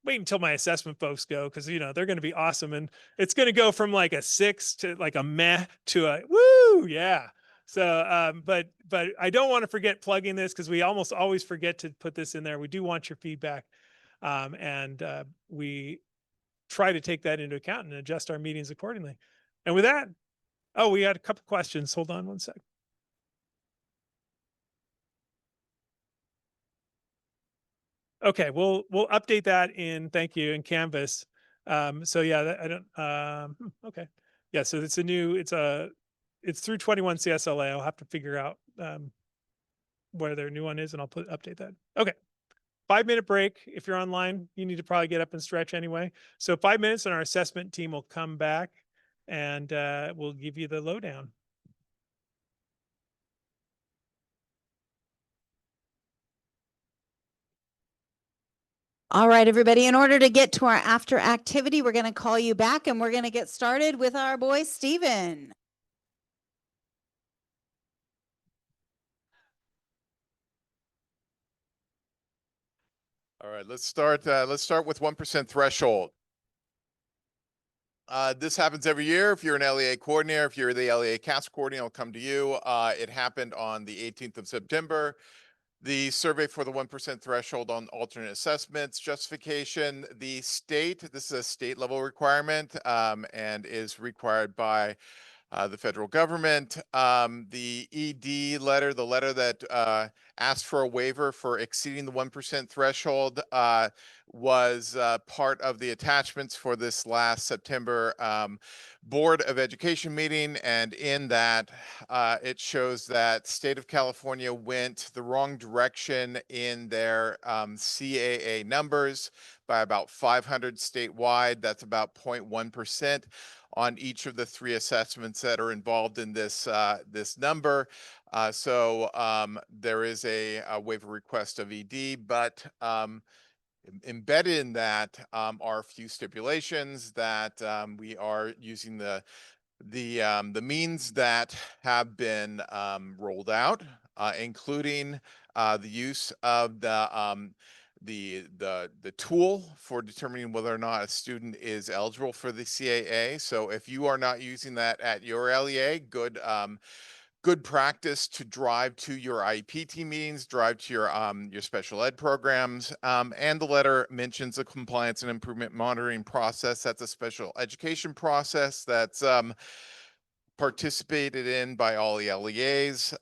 wait until my assessment folks go, because, they're going to be awesome. And it's going to go from like a 6 to like a meh to a woo. Yeah. So, but I don't want to forget plugging this, because we almost always forget to put this in there. We do want your feedback. And we try to take that into account and adjust our meetings accordingly. And with that, we had a couple questions. Hold on one sec. Okay, we'll update that thank you, in Canvas. So yeah, I don't, okay. Yeah, so it's it's through 21 CSLA. I'll have to figure out where their new one is, and I'll update that. Okay. 5-minute break. If you're online, you need to probably get up and stretch anyway. So 5 minutes and our assessment team will come back and we'll give you the lowdown. All right, everybody, in order to get to our after activity, we're going to call you back and we're going to get started with our boy, Steven. All right, let's start with 1% threshold. This happens every year. If you're an LEA coordinator, if you're the LEA CAS coordinator, it'll come to you. It happened on the 18th of September. The survey for the 1% threshold on alternate assessments justification, this is a state level requirement and is required by the federal government. The ED letter, the letter that asked for a waiver for exceeding the 1% threshold, was part of the attachments for this last September Board of Education meeting. And in that, it shows that state of California went the wrong direction in their CAA numbers by about 500 statewide. That's about 0.1% on each of the 3 assessments that are involved in this this number. So there is a waiver request of ED, but embedded in that are a few stipulations that we are using the means that have been rolled out, including the use of the tool for determining whether or not a student is eligible for the CAA. So if you are not using that at your LEA, good practice to drive to your IEP team meetings, drive to your special ed programs. And the letter mentions a compliance and improvement monitoring process. That's a special education process that's participated in by all the LEAs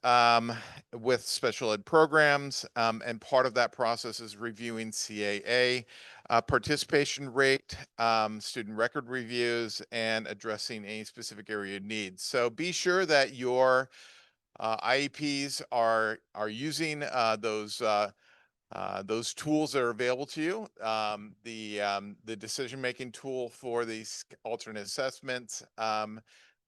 with special ed programs. And part of that process is reviewing CAA participation rate, student record reviews, and addressing any specific area needs. So be sure that your IEPs are using those tools that are available to you. The decision-making tool for these alternate assessments,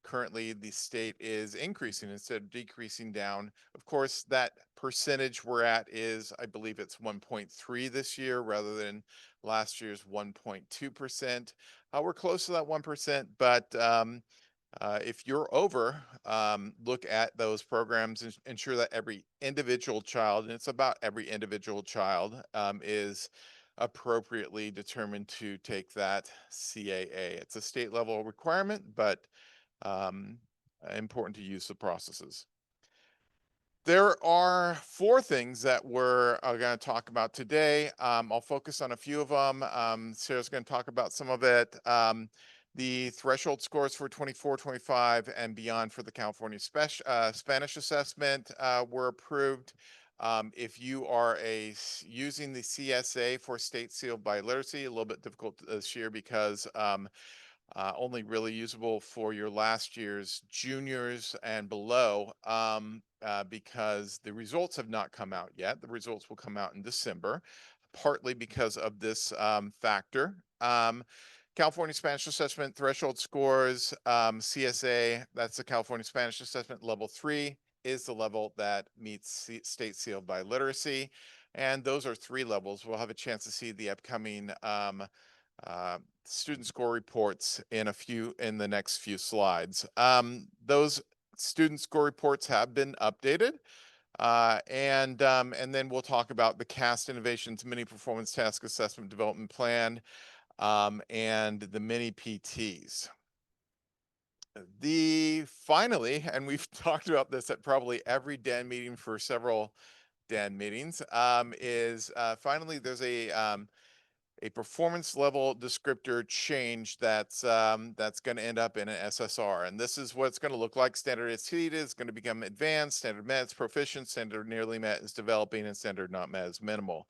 currently the state is increasing instead of decreasing down. Of course, that percentage we're at is, I believe it's 1.3 this year rather than last year's 1.2%. We're close to that 1%, but if you're over, look at those programs and ensure that every individual child, and it's about every individual child, is appropriately determined to take that CAA. It's a state level requirement, but important to use the processes. There are 4 things that we're going to talk about today. I'll focus on a few of them. Sarah's going to talk about some of it. The threshold scores for 24, 25, and beyond for the California Spanish assessment were approved. If you are using the CSA for state sealed by literacy, a little bit difficult this year because only really usable for your last year's juniors and below, because the results have not come out yet. The results will come out in December, partly because of this factor. California Spanish Assessment threshold scores, CSA, that's the California Spanish Assessment level 3, is the level that meets state sealed by literacy. And those are 3 levels. We'll have a chance to see the upcoming student score reports in the next few slides. Those student score reports have been updated. And then we'll talk about the CAST Innovations Mini Performance Task Assessment Development Plan, and the mini PTs. Finally, and we've talked about this at probably every DAAN meeting for several DAAN meetings, finally there's a performance level descriptor change that's going to end up in an SSR, and this is what it's going to look like. Standard exceeded is going to become advanced, standard met is proficient, standard nearly met is developing, and standard not met is minimal.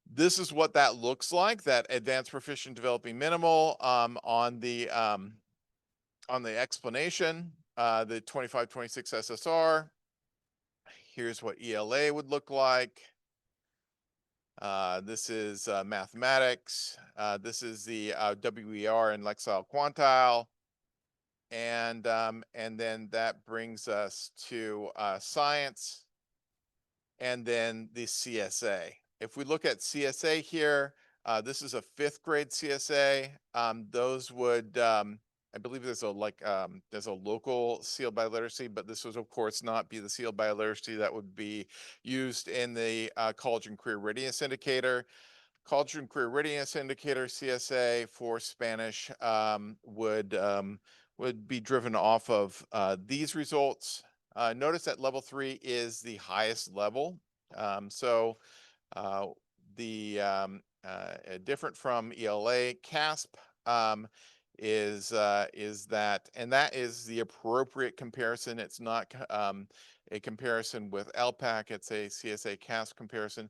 This is what that looks like, that advanced, proficient, developing, minimal, on the explanation, the 25-26 SSR. Here's what ELA would look like. This is mathematics. This is the WER and Lexile quantile. And then that brings us to science, and then the CSA. If we look at CSA here, this is a 5th grade CSA. Those would, I believe there's a local sealed by literacy, but this would of course not be the sealed by literacy that would be used in the college and career readiness indicator. College and career readiness indicator CSA for Spanish would be driven off of these results. Notice that level 3 is the highest level. Different from ELA, CASP is that, and that is the appropriate comparison. It's not a comparison with LPAC, it's a CSA CASP comparison.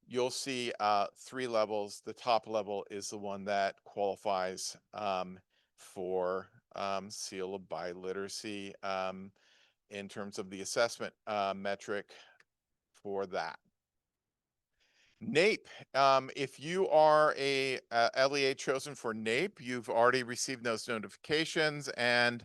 You'll see 3 levels. The top level is the one that qualifies for sealed by literacy in terms of the assessment metric for that. NAEP, if you are a LEA chosen for NAEP, you've already received those notifications, and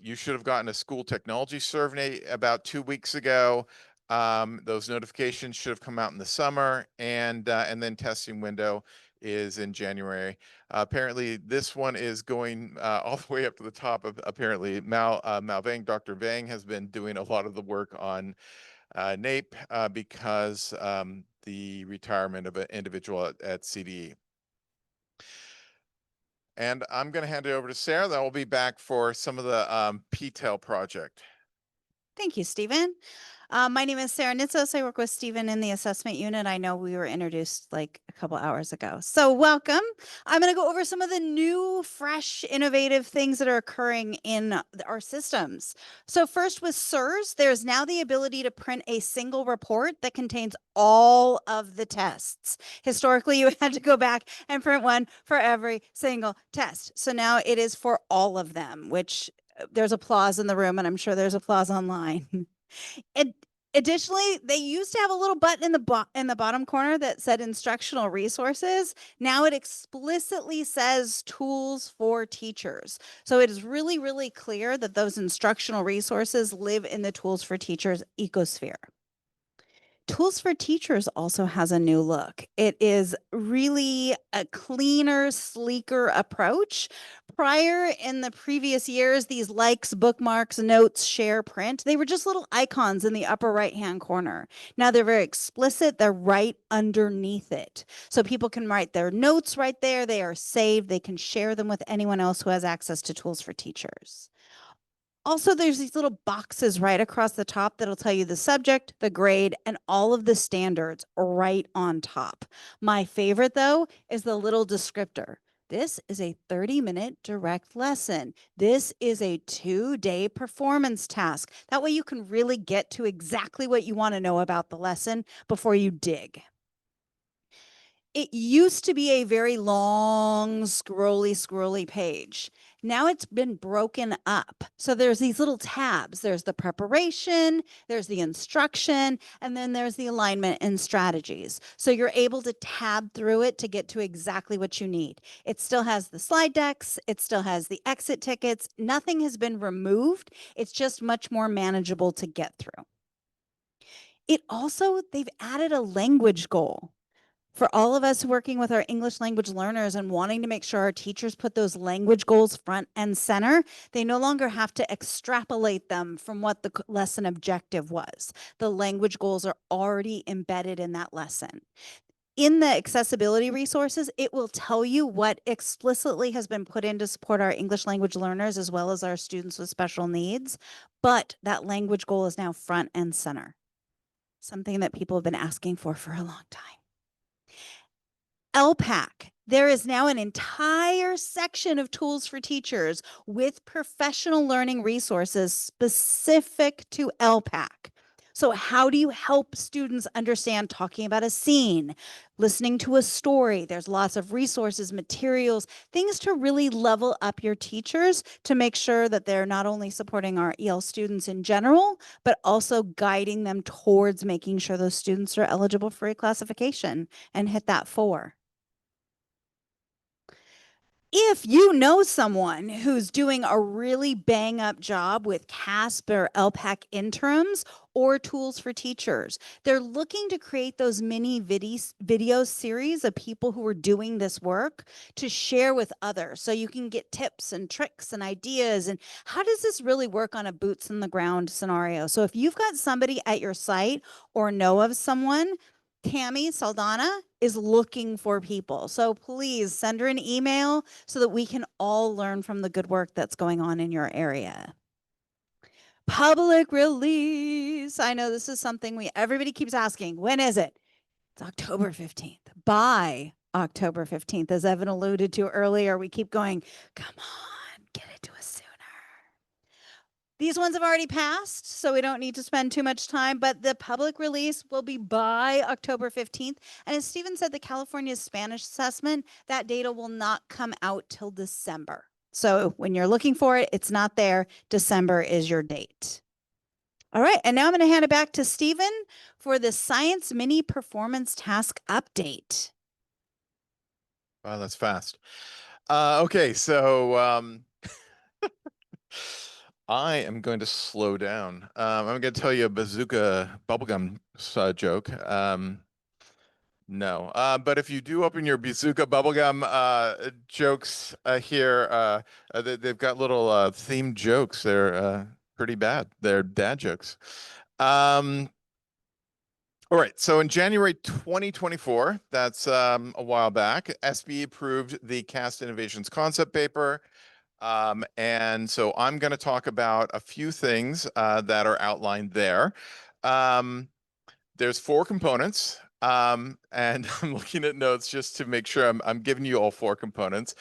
you should have gotten a school technology survey about 2 weeks ago. Those notifications should have come out in the summer, and then testing window is in January. Apparently, this one is going all the way up to the top of, apparently, Mal Vang, Dr. Vang has been doing a lot of the work on NAEP because the retirement of an individual at CDE. And I'm going to hand it over to Sarah. Then we'll be back for some of the PTEL project. Thank you, Stephen. My name is Sarah Nitsos. I work with Stephen in the assessment unit. I know we were introduced like a couple hours ago. So welcome. I'm going to go over some of the new, fresh, innovative things that are occurring in our systems. So first with SIRS, there's now the ability to print a single report that contains all of the tests. Historically, you had to go back and print one for every single test. So now it is for all of them, which there's applause in the room, and I'm sure there's applause online. Additionally, they used to have a little button in the bottom corner that said instructional resources. Now it explicitly says tools for teachers. So it is really, really clear that those instructional resources live in the tools for teachers ecosphere. Tools for Teachers also has a new look. It is really a cleaner, sleeker approach. Prior in the previous years, these likes, bookmarks, notes, share, print, they were just little icons in the upper right-hand corner. Now they're very explicit. They're right underneath it. So people can write their notes right there. They are saved. They can share them with anyone else who has access to Tools for Teachers. Also, there's these little boxes right across the top that'll tell you the subject, the grade, and all of the standards right on top. My favorite, though, is the little descriptor. This is a 30-minute direct lesson. This is a 2-day performance task. That way you can really get to exactly what you want to know about the lesson before you dig. It used to be a very long, scrolly page. Now it's been broken up. So there's these little tabs. There's the preparation, there's the instruction, and then there's the alignment and strategies. So you're able to tab through it to get to exactly what you need. It still has the slide decks. It still has the exit tickets. Nothing has been removed. It's just much more manageable to get through. They've added a language goal. For all of us working with our English language learners and wanting to make sure our teachers put those language goals front and center, they no longer have to extrapolate them from what the lesson objective was. The language goals are already embedded in that lesson. In the accessibility resources, it will tell you what explicitly has been put in to support our English language learners as well as our students with special needs, but that language goal is now front and center. Something that people have been asking for a long time. LPAC. There is now an entire section of tools for teachers with professional learning resources specific to LPAC. So how do you help students understand talking about a scene, listening to a story? There's lots of resources, materials, things to really level up your teachers to make sure that they're not only supporting our EL students in general, but also guiding them towards making sure those students are eligible for reclassification and hit that 4. If you know someone who's doing a really bang up job with CASP or LPAC interims or tools for teachers, they're looking to create those mini video series of people who are doing this work to share with others. So you can get tips and tricks and ideas. And how does this really work on a boots in the ground scenario? So if you've got somebody at your site or know of someone, Tammy Saldana is looking for people. So please send her an email so that we can all learn from the good work that's going on in your area. Public release. I know this is something everybody keeps asking. When is it? It's October 15th. By October 15th, as Evan alluded to earlier, we keep going, come on, get it to us sooner. These ones have already passed, so we don't need to spend too much time, but the public release will be by October 15th. And as Stephen said, the California Spanish assessment, that data will not come out till December. So when you're looking for it, it's not there. December is your date. All right, and now I'm going to hand it back to Stephen for the Science Mini Performance Task Update. Wow, that's fast. Okay, so I am going to slow down. I'm going to tell you a bazooka bubblegum joke. No, but if you do open your bazooka bubblegum jokes here, they've got little themed jokes. They're pretty bad. They're dad jokes. All right, so in January 2024, that's a while back, SBE approved the CAST Innovations concept paper. And so I'm going to talk about a few things that are outlined there. There's 4 components, and I'm looking at notes just to make sure I'm giving you all 4 components.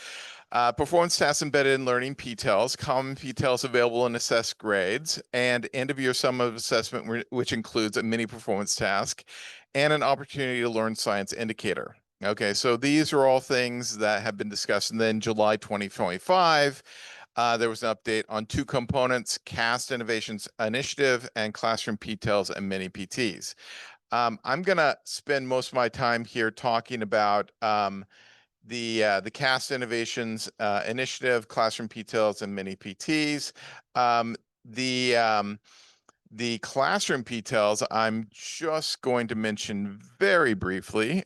Performance tasks embedded in learning PTELs, common PTELs available in assessed grades, and end-of-year sum of assessment, which includes a mini performance task and an opportunity to learn science indicator. Okay, so these are all things that have been discussed. And then July 2025, there was an update on 2 components, CAST Innovations Initiative and Classroom PTELs and Mini PTs. I'm going to spend most of my time here talking about the CAST Innovations Initiative, Classroom PTELs and Mini PTs. The classroom PTELs, I'm just going to mention very briefly.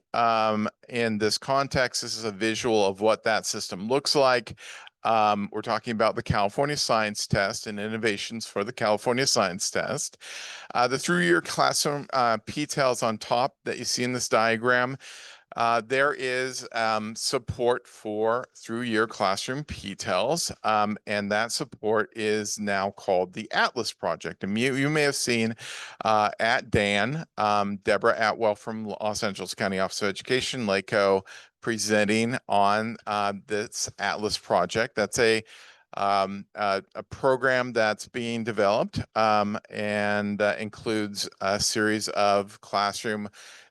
In this context, this is a visual of what that system looks like. We're talking about the California Science Test and innovations for the California Science Test. The through-year classroom PTELs on top that you see in this diagram. There is support for through-year classroom PTELs, and that support is now called the Atlas Project. And you may have seen at DAAN, Deborah Atwell from Los Angeles County Office of Education, LACOE, presenting on this Atlas project. That's a program that's being developed and includes a series of classroom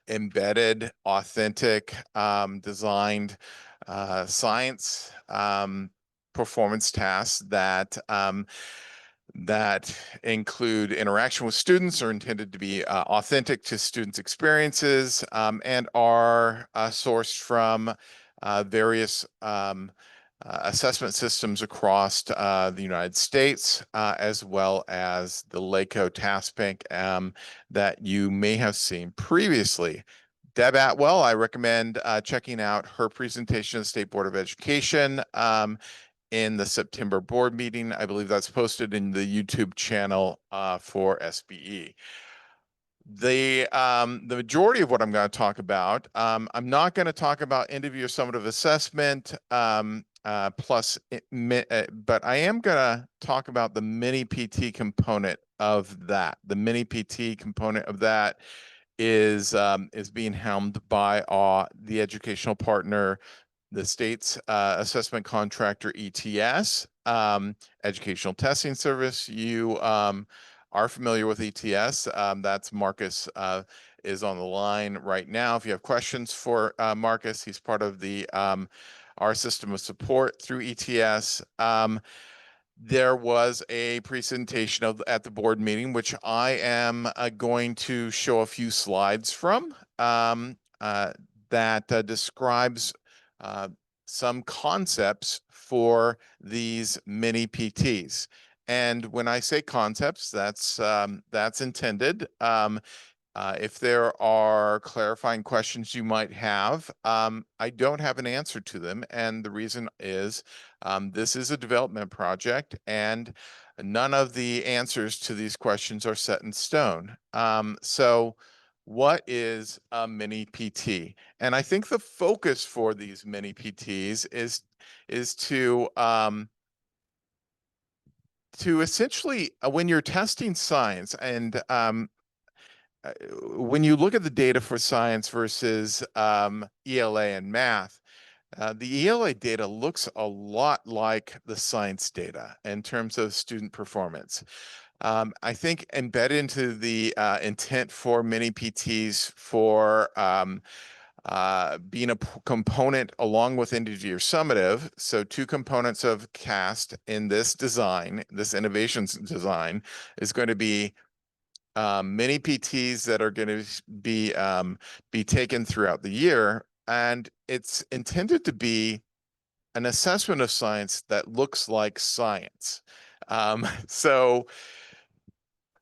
embedded, authentic, designed science performance tasks that that include interaction with students, are intended to be authentic to students' experiences, and are sourced from various assessment systems across the United States, as well as the LACOE task bank that you may have seen previously. Deb Atwell, I recommend checking out her presentation at the State Board of Education in the September board meeting. I believe that's posted in the YouTube channel for SBE. The majority of what I'm going to talk about, I'm not going to talk about end-of-year summative assessment but I am going to talk about the mini PT component of that. The mini PT component of that is being helmed by the educational partner, the state's assessment contractor, ETS, Educational Testing Service. You are familiar with ETS. That's Marcus is on the line right now. If you have questions for Marcus, he's part of the our system of support through ETS. There was a presentation at the board meeting, which I am going to show a few slides from that describes some concepts for these mini PTs. And when I say concepts, that's intended. If there are clarifying questions you might have, I don't have an answer to them. And the reason is this is a development project and none of the answers to these questions are set in stone. So what is a mini PT? And I think the focus for these mini PTs is to essentially, when you're testing science and when you look at the data for science versus ELA and math, the ELA data looks a lot like the science data in terms of student performance. I think embedded into the intent for mini PTs for being a component along with end-of-year summative, so two components of CAST in this design, this innovations design, is going to be many PTs that are going to be taken throughout the year, and it's intended to be an assessment of science that looks like science. So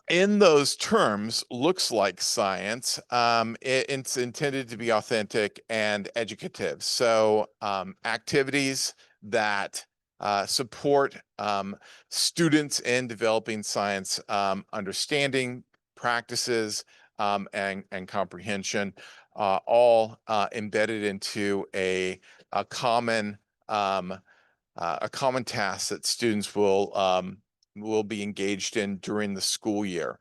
in those terms, looks like science, it's intended to be authentic and educative. So activities that support students in developing science understanding, practices, and comprehension, all embedded into a common task that students will be engaged in during the school year.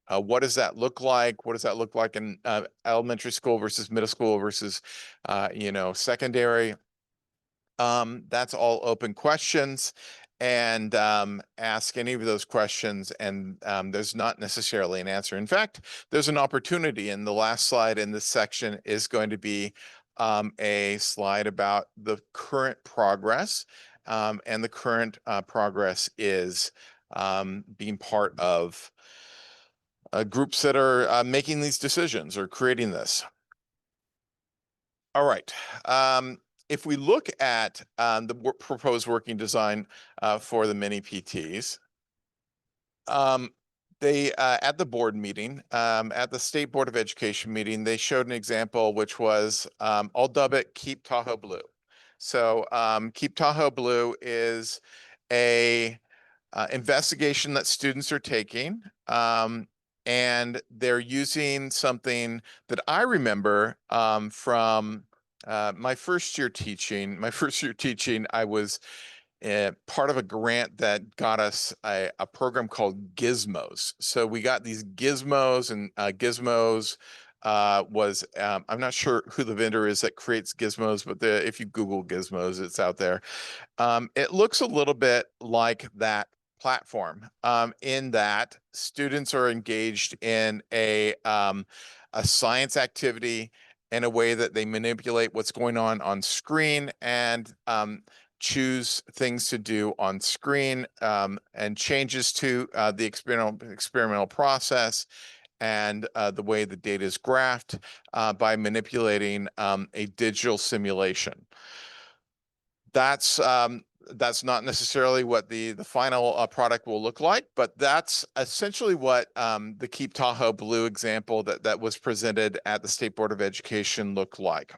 What does that look like? What does that look like in elementary school versus middle school versus secondary? That's all open questions, and ask any of those questions, and there's not necessarily an answer. In fact, there's an opportunity, and the last slide in this section is going to be a slide about the current progress, and the current progress is being part of groups that are making these decisions or creating this. All right. If we look at the proposed working design for the mini PTs, they at the board meeting, at the State Board of Education meeting, they showed an example, which was, I'll dub it Keep Tahoe Blue. So Keep Tahoe Blue is a investigation that students are taking, and they're using something that I remember from my first year teaching. My first year teaching, I was part of a grant that got us a program called Gizmos. So we got these gizmos, and gizmos was, I'm not sure who the vendor is that creates gizmos, but if you Google gizmos, it's out there. It looks a little bit like that platform, in that students are engaged in a science activity in a way that they manipulate what's going on screen and choose things to do on screen, and changes to the experimental process and the way the data is graphed by manipulating a digital simulation. That's not necessarily what the final product will look like, but that's essentially what the Keep Tahoe Blue example that was presented at the State Board of Education looked like.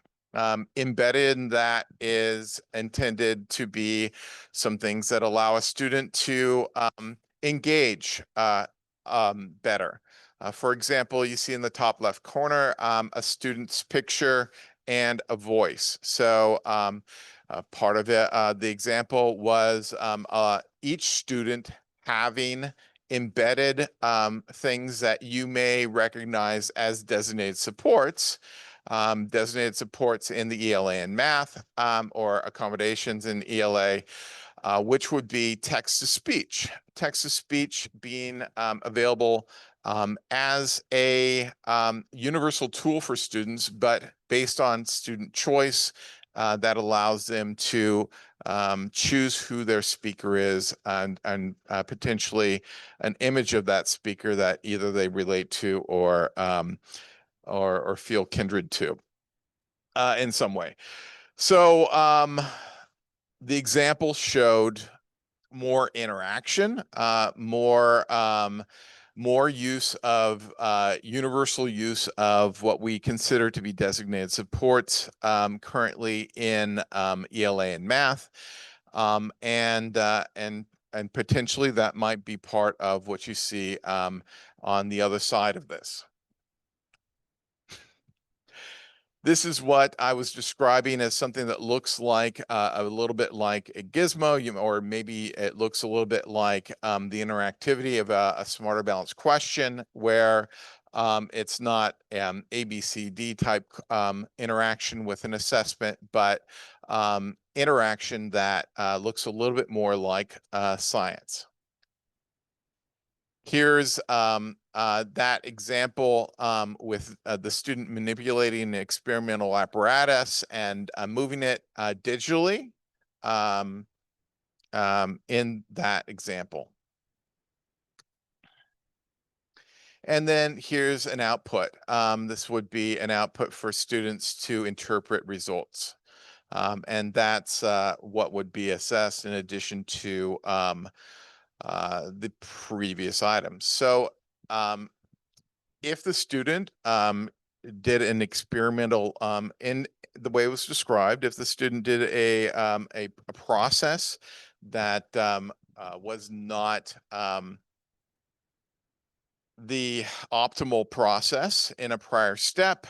Embedded in that is intended to be some things that allow a student to engage better. For example, you see in the top left corner a student's picture and a voice. So part of it, the example was each student having embedded things that you may recognize as designated supports in the ELA and math, or accommodations in ELA, which would be text-to-speech. Text-to-speech being available as a universal tool for students, but based on student choice, that allows them to choose who their speaker is and potentially an image of that speaker that either they relate to or feel kindred to in some way. So the example showed more interaction, more use of universal use of what we consider to be designated supports currently in ELA and math, and potentially that might be part of what you see on the other side of this. This is what I was describing as something that looks like a little bit like a gizmo, or maybe it looks a little bit like the interactivity of a smarter balanced question, where it's not ABCD type interaction with an assessment, but interaction that looks a little bit more like science. Here's that example with the student manipulating the experimental apparatus and moving it digitally in that example. And then here's an output. This would be an output for students to interpret results. And that's what would be assessed in addition to the previous items. So if the student did an experimental in the way it was described, if the student did a process that was not the optimal process in a prior step,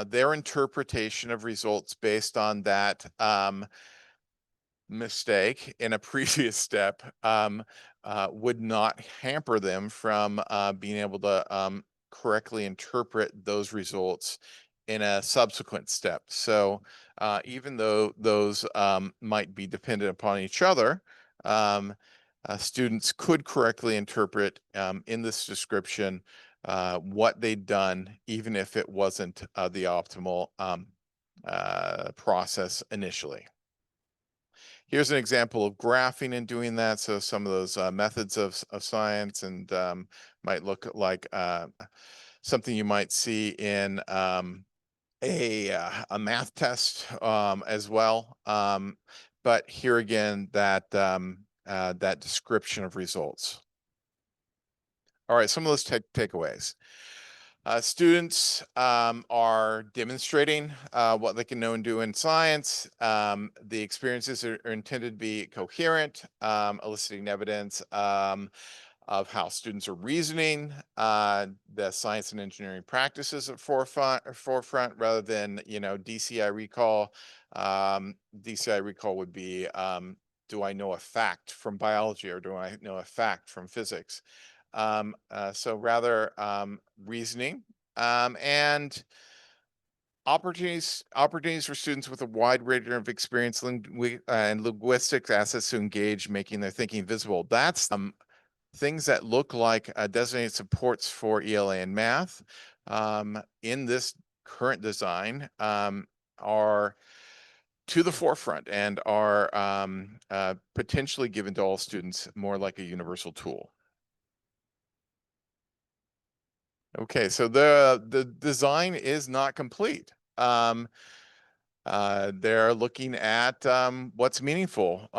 their interpretation of results based on that mistake in a previous step would not hamper them from being able to correctly interpret those results in a subsequent step. So even though those might be dependent upon each other, students could correctly interpret in this description what they'd done, even if it wasn't the optimal process initially. Here's an example of graphing and doing that. So some of those methods of science and might look like something you might see in a math test as well. But here again, that that description of results. All right, some of those takeaways. Students are demonstrating what they can know and do in science. The experiences are intended to be coherent, eliciting evidence of how students are reasoning, the science and engineering practices at forefront rather than, DCI recall. DCI recall would be, do I know a fact from biology or do I know a fact from physics? So rather reasoning And opportunities for students with a wide range of experience and linguistic assets to engage, making their thinking visible. That's things that look like designated supports for ELA and math in this current design are to the forefront and are potentially given to all students more like a universal tool. Okay, so the design is not complete. They're looking at what's meaningful.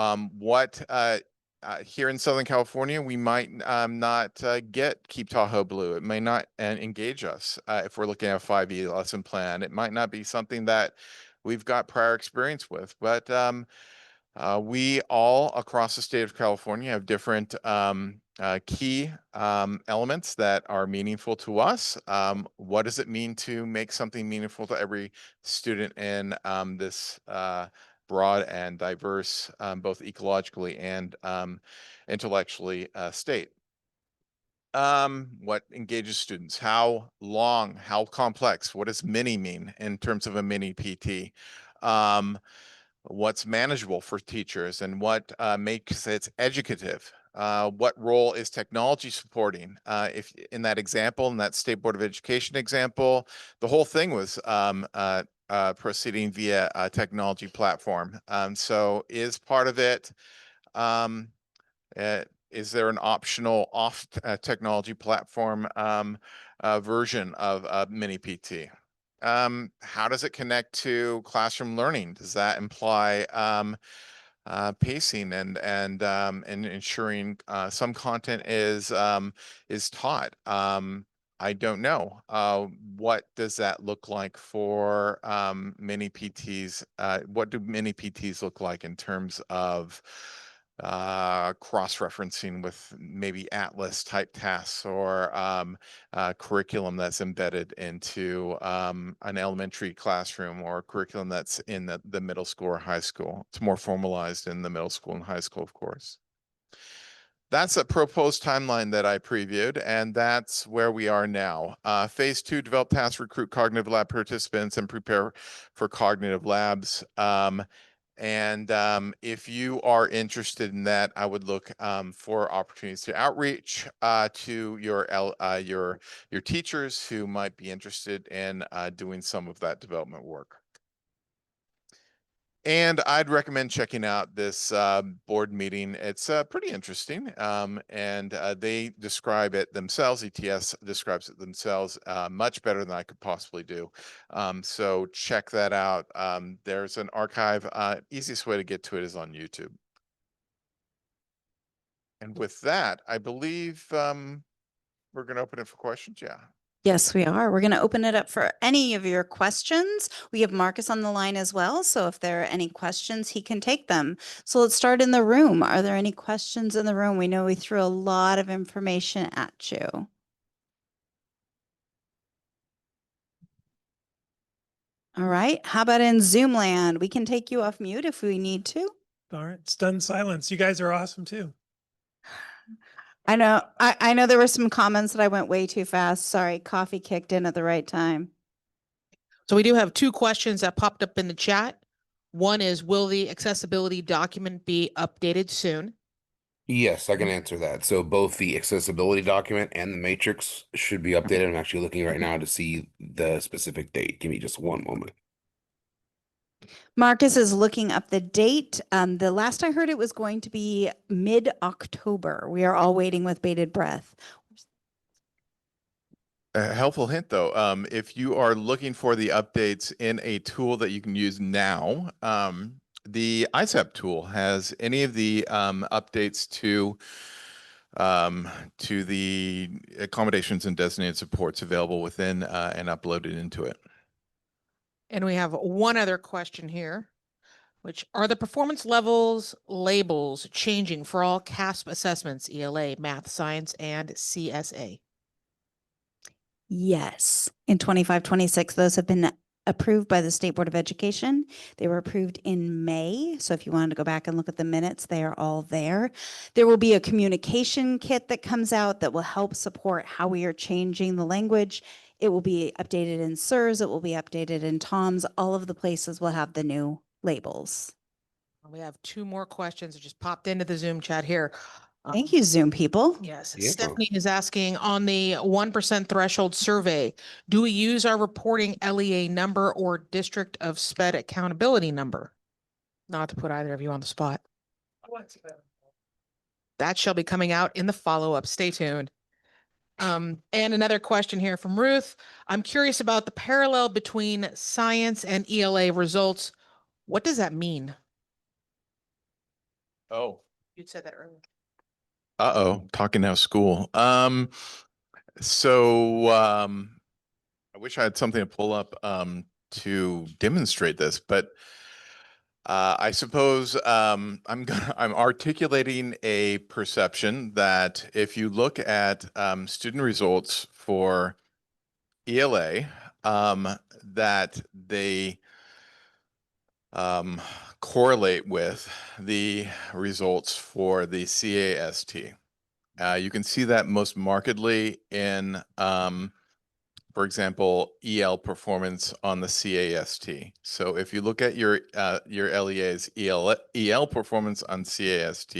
Here in Southern California, we might not get Keep Tahoe Blue. It may not engage us if we're looking at a 5E lesson plan. It might not be something that we've got prior experience with, but we all across the state of California have different key elements that are meaningful to us. What does it mean to make something meaningful to every student in this broad and diverse, both ecologically and intellectually state? What engages students? How long? How complex? What does mini mean in terms of a mini PT? What's manageable for teachers and what makes it educative? What role is technology supporting? If in that example, in that State Board of Education example, the whole thing was proceeding via a technology platform. So is part of it, is there an optional off technology platform version of Mini PT? How does it connect to classroom learning? Does that imply pacing and ensuring some content is taught? I don't know. What does that look like for mini PTs? What do mini PTs look like in terms of cross-referencing with maybe Atlas type tasks or curriculum that's embedded into an elementary classroom or curriculum that's in the middle school or high school? It's more formalized in the middle school and high school, of course. That's a proposed timeline that I previewed, and that's where we are now. Phase 2, develop tasks, recruit cognitive lab participants, and prepare for cognitive labs. If you are interested in that, I would look for opportunities to outreach to your teachers who might be interested in doing some of that development work. And I'd recommend checking out this board meeting. It's pretty interesting, and they describe it themselves. ETS describes it themselves much better than I could possibly do. So check that out. There's an archive. Easiest way to get to it is on YouTube. And with that, I believe we're going to open it for questions. Yeah. Yes, we are. We're going to open it up for any of your questions. We have Marcus on the line as well. So if there are any questions, he can take them. So let's start in the room. Are there any questions in the room? We know we threw a lot of information at you. All right. How about in Zoom land? We can take you off mute if we need to. All right. Stunned silence. You guys are awesome too. I know there were some comments that I went way too fast. Sorry, coffee kicked in at the right time. So we do have two questions that popped up in the chat. One is, will the accessibility document be updated soon? Yes, I can answer that. So both the accessibility document and the matrix should be updated. I'm actually looking right now to see the specific date. Give me just one moment. Marcus is looking up the date. The last I heard it was going to be mid-October. We are all waiting with bated breath. A helpful hint though, if you are looking for the updates in a tool that you can use now, the ISAP tool has any of the updates to the accommodations and designated supports available within and uploaded into it. And we have one other question here, which are the performance levels labels changing for all CASP assessments, ELA, math, science, and CSA? Yes, in 25-26, those have been approved by the State Board of Education. They were approved in May. So if you wanted to go back and look at the minutes, they are all there. There will be a communication kit that comes out that will help support how we are changing the language It will be updated in SIRS. It will be updated in TOMS. All of the places will have the new labels. We have two more questions that just popped into the Zoom chat here. Thank you, Zoom people. Yes, Yeah. Stephanie is asking on the 1% threshold survey, do we use our reporting LEA number or district of SPED accountability number? Not to put either of you on the spot. That shall be coming out in the follow-up. Stay tuned. And another question here from Ruth. I'm curious about the parallel between science and ELA results. What does that mean? Oh. You'd said that earlier. Uh-oh, talking now school. I wish I had something to pull up to demonstrate this, but I suppose I'm articulating a perception that if you look at student results for ELA, that they correlate with the results for the CAST. You can see that most markedly in, for example, EL performance on the CAST. So if you look at your LEA's EL performance on CAST,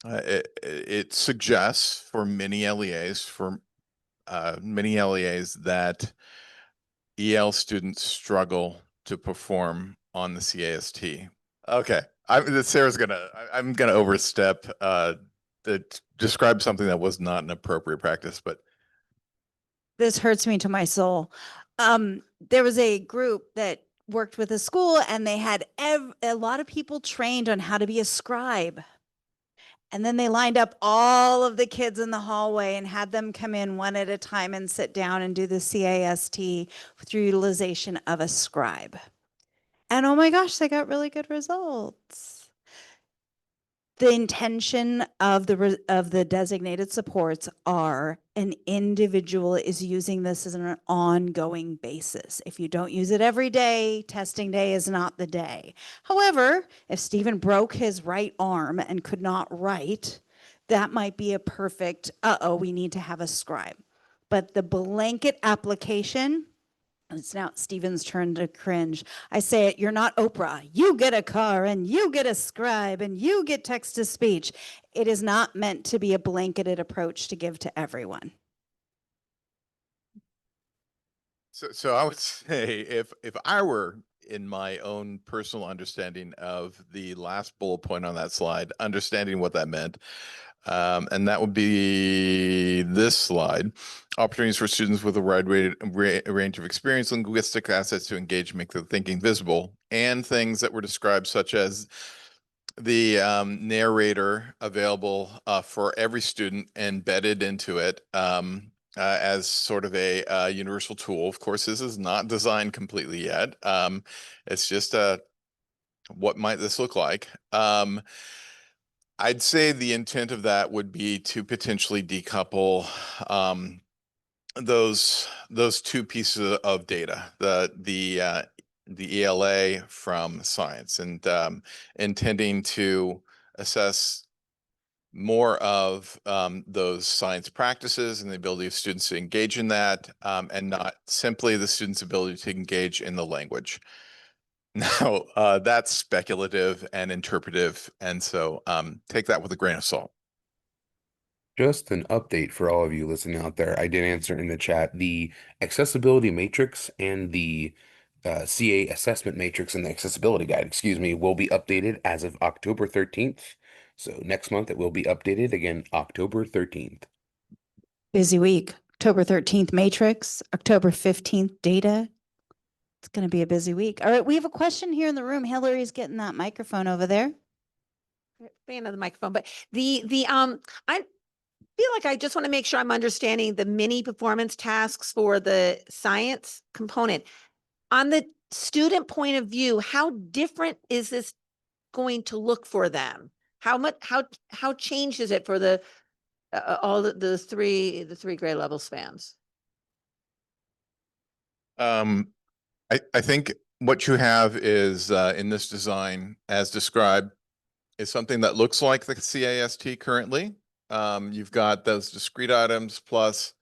it suggests for many LEAs that EL students struggle to perform on the CAST. Okay, I'm gonna overstep that describe something that was not an appropriate practice, but This hurts me to my soul. There was a group that worked with a school and they had a lot of people trained on how to be a scribe. And then they lined up all of the kids in the hallway and had them come in one at a time and sit down and do the CAST through utilization of a scribe. And oh my gosh, they got really good results. The intention of the designated supports are an individual is using this as an ongoing basis. If you don't use it every day, testing day is not the day. However, if Stephen broke his right arm and could not write, that might be a perfect, we need to have a scribe. But the blanket application, it's now Stephen's turn to cringe. I say it, you're not Oprah. You get a car and you get a scribe and you get text to speech. It is not meant to be a blanketed approach to give to everyone. so I would say if I were in my own personal understanding of the last bullet point on that slide, understanding what that meant, and that would be this slide. Opportunities for students with a wide range of experience, linguistic assets to engage, make their thinking visible, and things that were described such as the narrator available for every student embedded into it as sort of a universal tool. Of course, this is not designed completely yet. It's just what might this look like? I'd say the intent of that would be to potentially decouple those two pieces of data, the ELA from science, and intending to assess more of those science practices and the ability of students to engage in that, and not simply the students' ability to engage in the language. Now, that's speculative and interpretive, and so take that with a grain of salt. Just an update for all of you listening out there. I did answer in the chat the accessibility matrix and the CA assessment matrix and the accessibility guide, excuse me, will be updated as of October 13th. So next month it will be updated again, October 13th. Busy week. October 13th, matrix. October 15th, data. It's going to be a busy week. All right, we have a question here in the room. Hillary's getting that microphone over there. Fan of the microphone, but I feel like I just want to make sure I'm understanding the mini performance tasks for the science component. On the student point of view, how different is this going to look for them? How changed is it for the all the three grade level spans? I think what you have is in this design, as described, is something that looks like the CAST currently. You've got those discrete items plus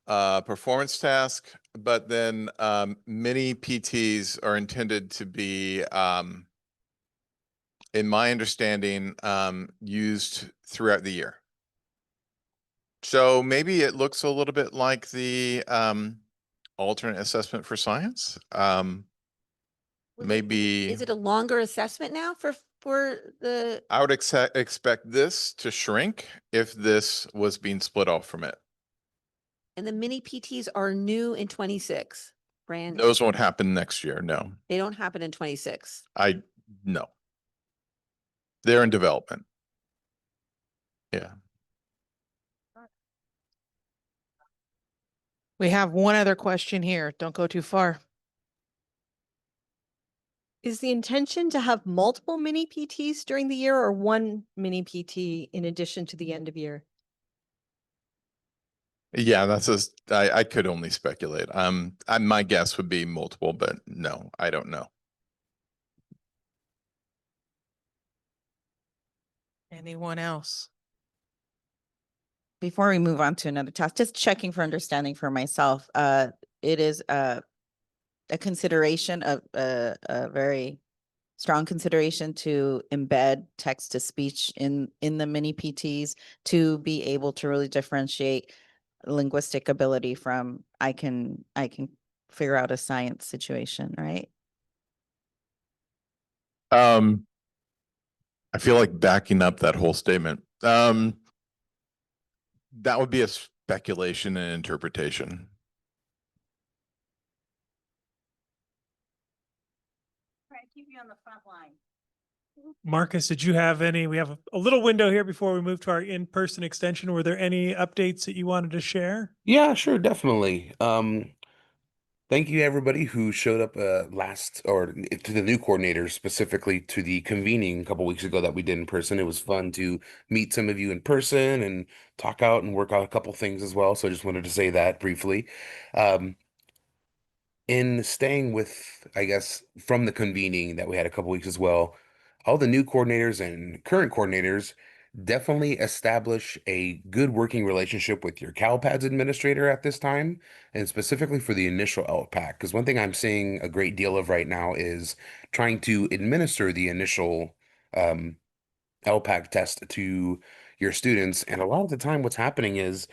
performance task, but then many PTs are intended to be, in my understanding, used throughout the year. So maybe it looks a little bit like the alternate assessment for science. Was it- Maybe Is it a longer assessment now for the, I would expect this to shrink if this was being split off from it. and the mini PTs are new in 26, brand, Those won't happen next year. No, they don't happen in 26. no. They're in development. Yeah. We have one other question here. Don't go too far. Is the intention to have multiple mini PTs during the year or one mini PT in addition to the end of year? Yeah, I could only speculate. My guess would be multiple, but no, I don't know. Anyone else? Before we move on to another task, just checking for understanding for myself, it is a consideration of a very strong consideration to embed text to speech in the mini PTs to be able to really differentiate linguistic ability from I can figure out a science situation, right? I feel like backing up that whole statement. That would be a speculation and interpretation. Keep you on the front line. Marcus, did you have any? We have a little window here before we move to our in-person extension. Were there any updates that you wanted to share? Yeah, sure, definitely. Thank you everybody who showed up last or to the new coordinators, specifically to the convening a couple weeks ago that we did in person. It was fun to meet some of you in person and talk out and work out a couple things as well. So I just wanted to say that briefly. Um, in staying with, I guess, from the convening that we had a couple weeks as well, all the new coordinators and current coordinators definitely establish a good working relationship with your CalPads administrator at this time, and specifically for the initial LPAC. Because one thing I'm seeing a great deal of right now is trying to administer the initial LPAC test to your students. And a lot of the time, what's happening is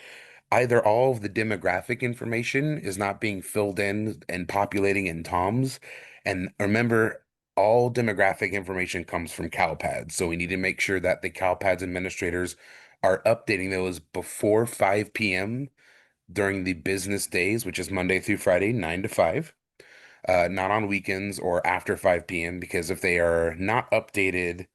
either all of the demographic information is not being filled in and populating in TOMS. And remember, all demographic information comes from CalPads. So we need to make sure that the CalPads administrators are updating those before 5 p.m. during the business days, which is Monday through Friday, 9 to 5. Not on weekends or after 5 p.m. because if they are not updated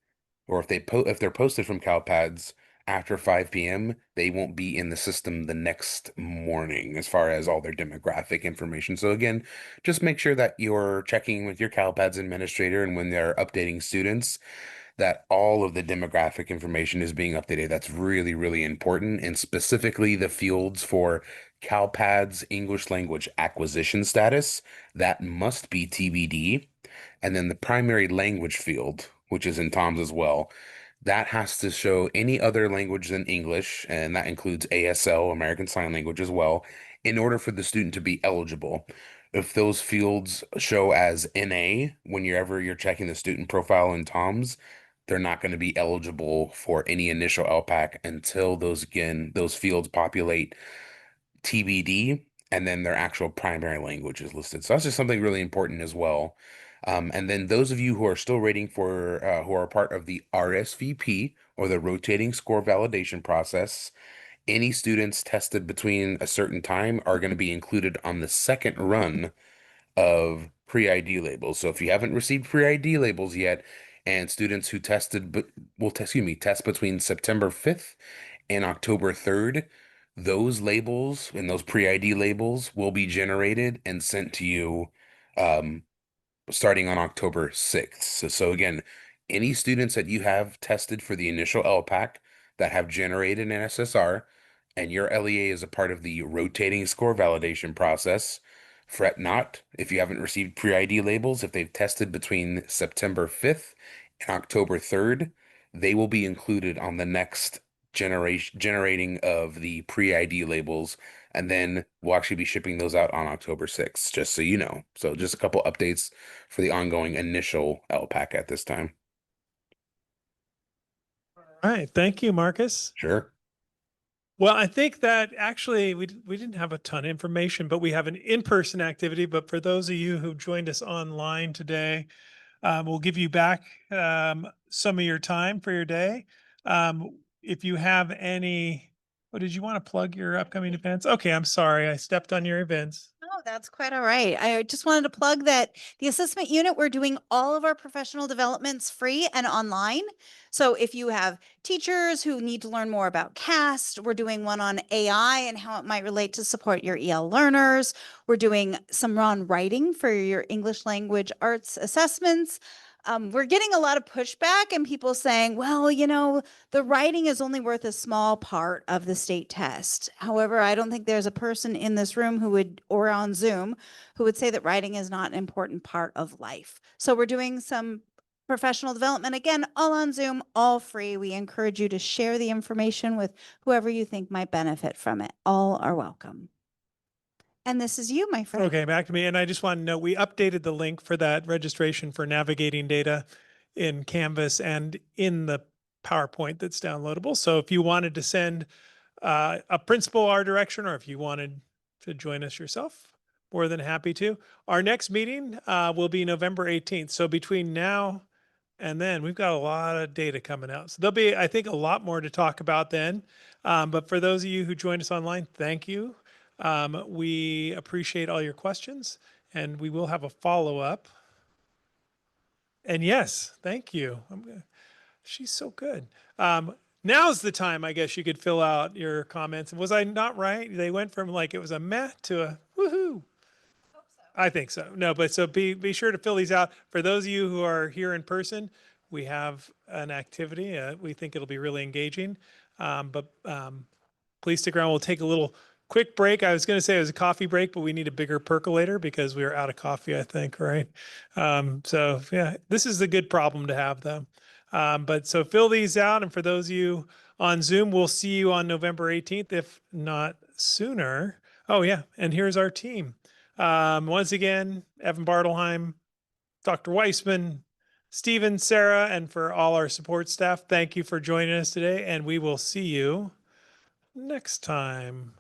or if they're posted from CalPads after 5 p.m., they won't be in the system the next morning as far as all their demographic information. So again, just make sure that you're checking with your CalPads administrator and when they're updating students, that all of the demographic information is being updated. That's really, really important. And specifically the fields for CalPads English language acquisition status, that must be TBD. And then the primary language field, which is in TOMS as well, that has to show any other language than English, and that includes ASL, American Sign Language as well, in order for the student to be eligible. If those fields show as NA whenever you're checking the student profile in TOMS, they're not going to be eligible for any initial LPAC until those fields populate TBD and then their actual primary language is listed. So that's just something really important as well. And then those of you who are still waiting for, who are part of the RSVP or the rotating score validation process, any students tested between a certain time are going to be included on the second run of pre-ID labels. So if you haven't received pre-ID labels yet, and students who tested, but will test, excuse me, test between September 5th and October 3rd, those labels and those pre-ID labels will be generated and sent to you starting on October 6th. So again, any students that you have tested for the initial LPAC that have generated an SSR and your LEA is a part of the rotating score validation process, fret not if you haven't received pre-ID labels. If they've tested between September 5th and October 3rd, they will be included on the next generating of the pre-ID labels And then we'll actually be shipping those out on October 6th, just so you know. So just a couple updates for the ongoing initial LPAC at this time. All right. Thank you, Marcus. Sure. Well, I think that actually we didn't have a ton of information, but we have an in-person activity. But for those of you who joined us online today, we'll give you back some of your time for your day. If you have any, oh, did you want to plug your upcoming events? Okay, I'm sorry, I stepped on your events. Oh, that's quite all right. I just wanted to plug that the assessment unit, we're doing all of our professional developments free and online. So if you have teachers who need to learn more about CAST, we're doing one on AI and how it might relate to support your EL learners. We're doing some on writing for your English language arts assessments. We're getting a lot of pushback and people saying, well, you know, the writing is only worth a small part of the state test. However, I don't think there's a person in this room who would, or on Zoom, who would say that writing is not an important part of life. So we're doing some professional development, again, all on Zoom, all free. We encourage you to share the information with whoever you think might benefit from it. All are welcome. And this is you, my friend. Okay, back to me. And I just want to note, we updated the link for that registration for navigating data in Canvas and in the PowerPoint that's downloadable. So if you wanted to send a principal our direction, or if you wanted to join us yourself, more than happy to. Our next meeting will be November 18th. So between now and then, we've got a lot of data coming out. So there'll be, I think, a lot more to talk about then. But for those of you who joined us online, thank you. We appreciate all your questions, and we will have a follow-up. And yes, thank you. She's so good. Now's the time, I guess you could fill out your comments. Was I not right? They went from like it was a meh to a woohoo. I think so. No, but so be sure to fill these out. For those of you who are here in person, we have an activity. We think it'll be really engaging. Please stick around. We'll take a little quick break. I was going to say it was a coffee break, but we need a bigger percolator because we are out of coffee, I think, right? So yeah, this is a good problem to have though. But so fill these out. And for those of you on Zoom, we'll see you on November 18th, if not sooner. Oh yeah. And here's our team. Once again, Evan Bartelheim, Dr. Weissman, Stephen, Sarah, and for all our support staff, thank you for joining us today. And we will see you next time.